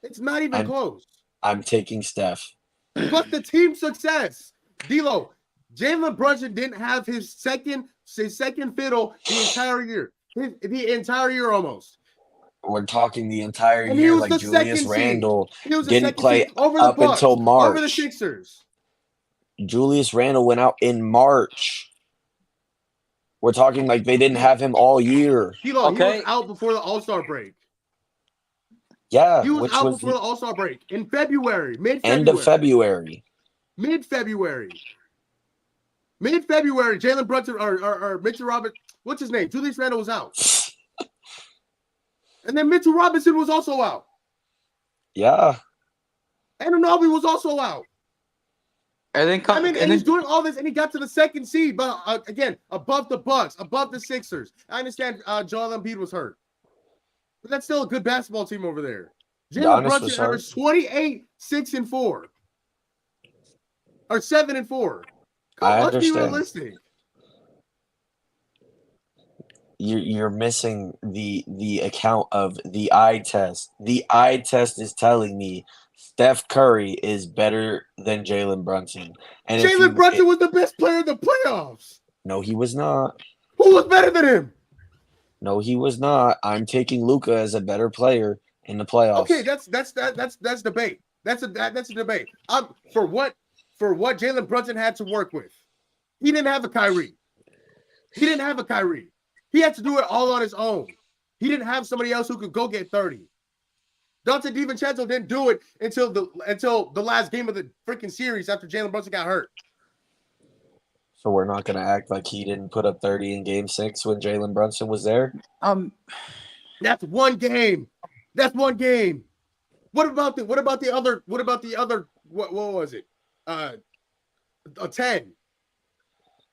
It's not even close. I'm taking Steph. Plus the team success. D-Lo, Jalen Brunson didn't have his second fiddle the entire year. The entire year almost. We're talking the entire year like Julius Randle didn't play over up the Bucks, until March. Over the Sixers. Julius Randle went out in March. We're talking like they didn't have him all year. D-Lo, he was out before the All-Star break. Yeah. He was out before the All-Star break in February, mid-February. End of February. Mid-February, Jalen Brunson or Mitchell Robert, what's his name? Julius Randle was out. And then Mitchell Robinson was also out. Yeah. Anunoby was also out. And then and he's doing all this, and he got to the second seed, but again, above the Bucks, above the Sixers. I understand Joel Embiid was hurt, but that's still a good basketball team over there. Jalen Brunson averaged 28, 6 and 4, or 7 and 4. Let's be realistic. You're missing the account of the eye test. The eye test is telling me Steph Curry is better than Jalen Brunson. And Jalen Brunson was the best player in the playoffs. No, he was not. Who was better than him? No, he was not. I'm taking Luka as a better player in the playoffs. Okay, that's debate. That's a debate. For what Jalen Brunson had to work with. He didn't have a Kyrie. He had to do it all on his own. He didn't have somebody else who could go get 30. Dante DiVincenzo didn't do it until the last game of the freaking series after Jalen Brunson got hurt. So we're not going to act like he didn't put up 30 in Game 6 when Jalen Brunson was there? That's one game. What about the other? What was it? A 10.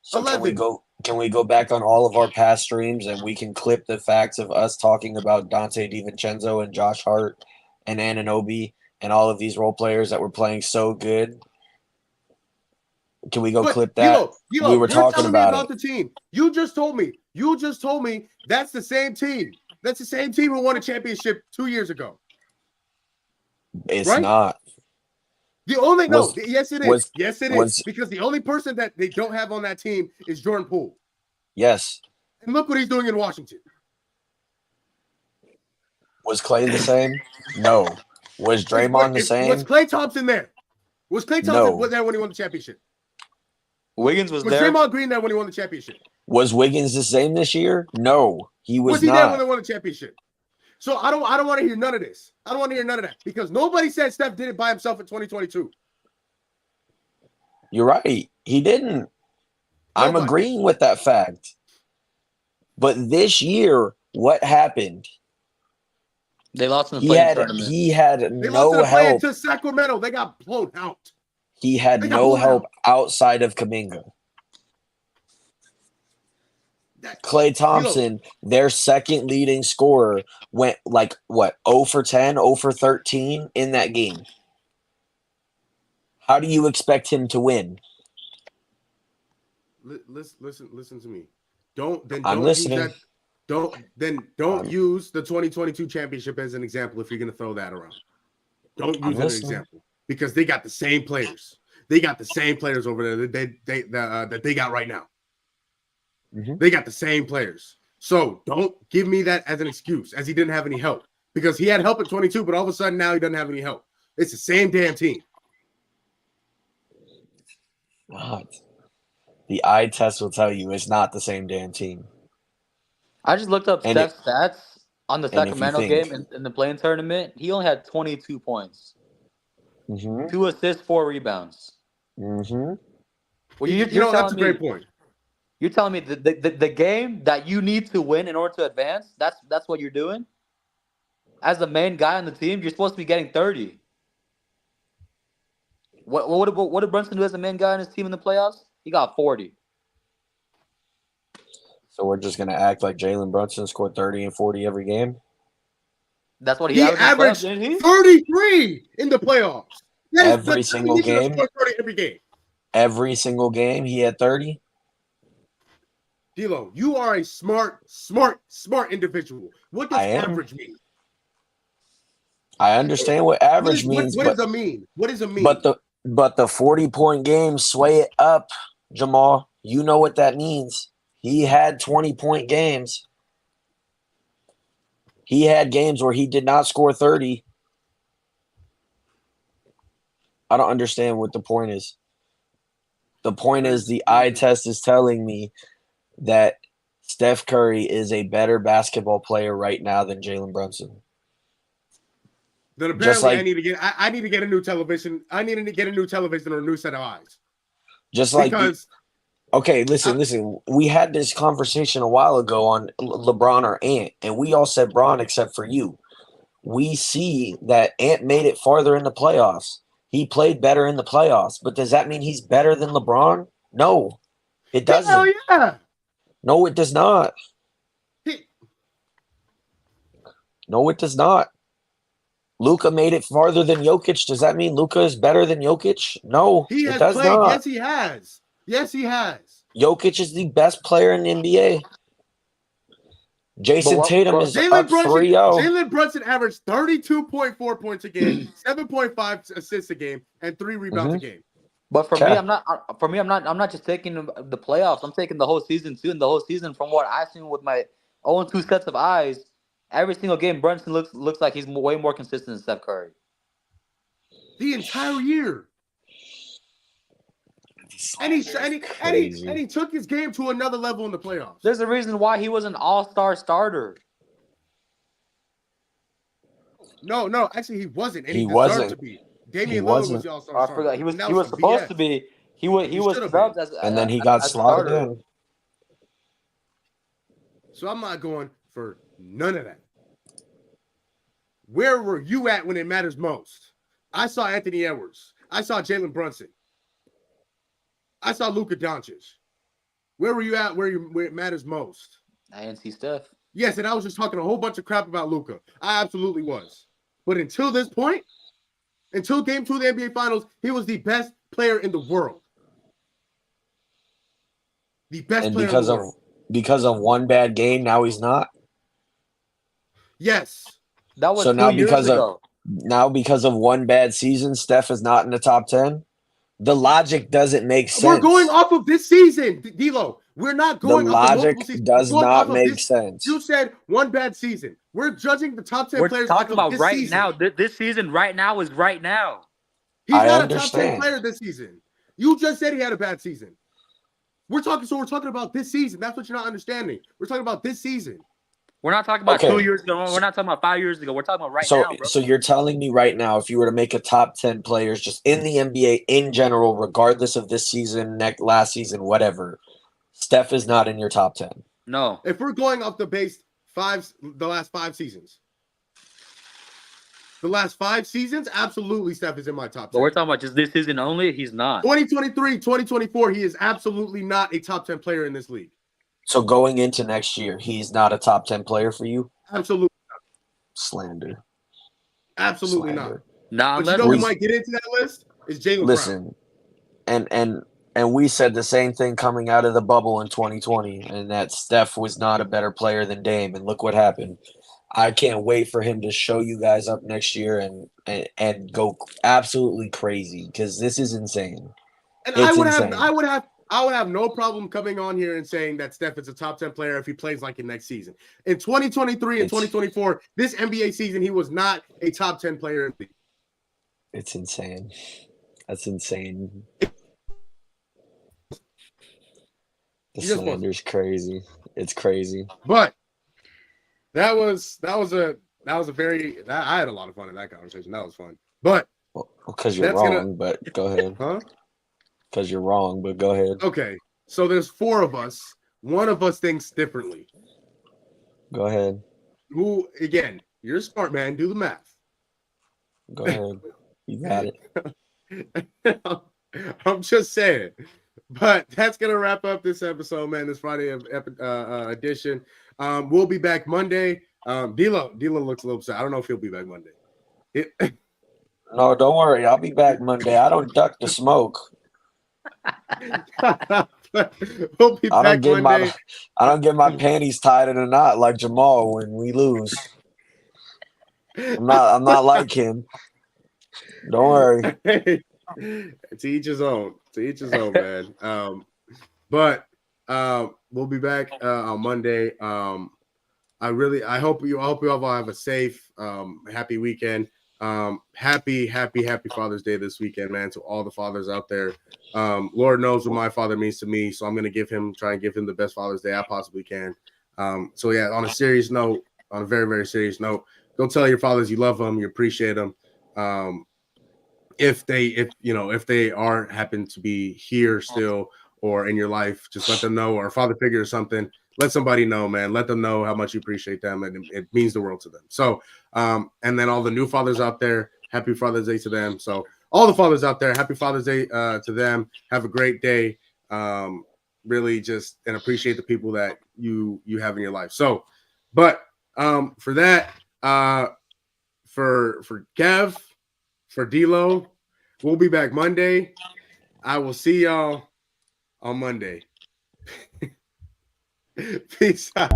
So 11. Can we go back on all of our past streams and we can clip the facts of us talking about Dante DiVincenzo and Josh Hart and Anunoby and all of these role players that were playing so good? Can we clip that? We were talking about it. The team. You just told me that's the same team. That's the same team who won a championship 2 years ago. It's not. Yes, it is. Yes, it is. Because the only person that they don't have on that team is Jordan Poole. Yes. And look what he's doing in Washington. Was Clay the same? No. Was Draymond the same? Was Klay Thompson there? Was Klay Thompson there when he won the championship? Wiggins was there. Was Draymond Green there when he won the championship? Was Wiggins the same this year? No, he was not. Was he there when they won the championship? So I don't want to hear none of this. I don't want to hear none of that because nobody said Steph did it by himself in 2022. You're right. He didn't. I'm agreeing with that fact. But this year, what happened? They lost in the play-in tournament. He had no help. To Sacramento, they got blown out. He had no help outside of Kuminga. Klay Thompson, their second leading scorer, went 0 for 10, 0 for 13 in that game. How do you expect him to win? Listen to me. Don't listening. Use the 2022 championship as an example if you're going to throw that around. Don't use it as an example because they got the same players. They got the same players over there that they got right now. Mm-hmm. They got the same players. So don't give me that as an excuse, as he didn't have any help. Because he had help at 22, but all of a sudden now he doesn't have any help. It's the same damn team. What? The eye test will tell you it's not the same damn team. I just looked up Steph's stats on the Sacramento game in the play-in tournament. He only had 22 points. Mm-hmm. 2 assists, 4 rebounds. Mm-hmm. Well, that's a great point. You're telling me the game that you need to win in order to advance, that's what you're doing? As the main guy on the team, you're supposed to be getting 30. What did Brunson do as the main guy on his team in the playoffs? He got 40. So we're just going to act like Jalen Brunson scored 30 and 40 every game? That's what he averaged 33 in the playoffs. Every single game? 30 every game. Every single game he had 30? D'Lo, you are a smart individual. What does average mean? I understand what average means. What does it mean? What does it mean? But the 40-point games sway it up, Jamal. You know what that means. He had 20-point games. He had games where he did not score 30. I don't understand what the point is. The point is the eye test is telling me that Steph Curry is a better basketball player right now than Jalen Brunson. Then apparently I need to get a new television. I need to get a new television or a new set of eyes. Okay, listen. We had this conversation a while ago on LeBron or Ant, and we all said Bron except for you. We see that Ant made it farther in the playoffs. He played better in the playoffs, but does that mean he's better than LeBron? No, it Hell doesn't. yeah. No, it does not. He- No, it does not. Luka made it farther than Jokic. Does that mean Luka is better than Jokic? No, He it has does played. not. Yes, he has. Yes, he has. Jokic is the best player in the NBA. Jason Tatum is up 3-0. Jalen Brunson averaged 32.4 points a game, 7.5 assists a game, and 3 rebounds a game. But for Okay. me, I'm not just taking the playoffs. I'm taking the whole season too. And the whole season, from what I've seen with my own 2 sets of eyes, every single game, Brunson looks like he's way more consistent than Steph Curry. The entire year. And he took his game to another level in the playoffs. There's a reason why he was an all-star starter. No, actually he wasn't, and he deserved wasn't. to be. Damian Lillard was the all-star I starter. forgot he was And that some supposed BS. to be. He was should've dubbed been. as And then he got as slotted starter. in. So I'm not going for none of that. Where were you at when it matters most? I saw Anthony Edwards. I saw Jalen Brunson. I saw Luka Doncic. Where were you at where it matters most? I didn't see Steph. Yes, and I was just talking a whole bunch of crap about Luka. I absolutely was. But until this point, until Game 2 of the NBA Finals, he was the best player in the world. The best And player in the world. because of one bad game, now he's not. Yes. That was So 2 now years ago. because of one bad season, Steph is not in the top 10. The logic doesn't make sense. We're going off of this season, D'Lo. We're not going The off the logic multiple seasons. does We're going not off of make this. sense. You said one bad season. We're judging the top 10 We're players talking off of about this right season. now. This season, right now, is right now. He's I not understand. a top 10 player this season. You just said he had a bad season. We're talking about this season. That's what you're not understanding. We're talking about this season. We're not talking about Okay. 2 years ago. We're not talking about 5 years ago. We're talking about right now, bro. So you're telling me right now, if you were to make a top 10 players just in the NBA in general, regardless of this season, last season, whatever, Steph is not in your top 10. No. If we're going off the base the last 5 seasons. The last 5 seasons, absolutely Steph is in my top 10. But we're talking about just this season only. He's not. 2023, 2024, he is absolutely not a top 10 player in this league. So going into next year, he's not a top 10 player for you? Absolutely. Slander. Absolutely Slander. Nah, not. But you know who might get into that list? Is Jaylen Brown. Listen, and we said the same thing coming out of the bubble in 2020, and that Steph was not a better player than Dame, and look what happened. I can't wait for him to show you guys up next year and go absolutely crazy, because this is insane. And It's I insane. would have no problem coming on here and saying that Steph is a top 10 player if he plays like it next season. In 2023 and 2024, this NBA season, he was not a top 10 player in the league. It's insane. That's insane. The slander's crazy. It's crazy. But that was a very I had a lot of fun in that conversation. That was fun. But because you're wrong, but go ahead. Huh? Because you're wrong, but go ahead. Okay. So there's 4 of us. One of us thinks differently. Go ahead. Who, again, you're a smart man. Do the math. Go ahead. You got it. I'm just saying. But that's going to wrap up this episode, man, this Friday edition. We'll be back Monday. D'Lo looks a little upset. I don't know if he'll be back Monday. No, don't worry. I'll be back Monday. I don't duck the smoke. We'll be back Monday. I don't get my panties tied in a knot like Jamal when we lose. I'm not like him. Don't worry. Hey, to each his own. To each his own, man. But we'll be back on Monday. I hope you all have a safe, happy weekend. Happy Father's Day this weekend, man, to all the fathers out there. Lord knows what my father means to me, so I'm gonna try and give him the best Father's Day I possibly can. So yeah, on a serious note, on a very, very serious note, go tell your fathers you love them, you appreciate them. If they happen to be here still, or in your life, just let them know, or a father figure or something. Let somebody know, man. Let them know how much you appreciate them, and it means the world to them. So, and then all the new fathers out there, happy Father's Day to them. So, all the fathers out there, happy Father's Day to them. Have a great day. Really, just and appreciate the people that you have in your life. So, but for that, for Kev, for D'Lo, we'll be back Monday. I will see y'all on Monday. Peace out.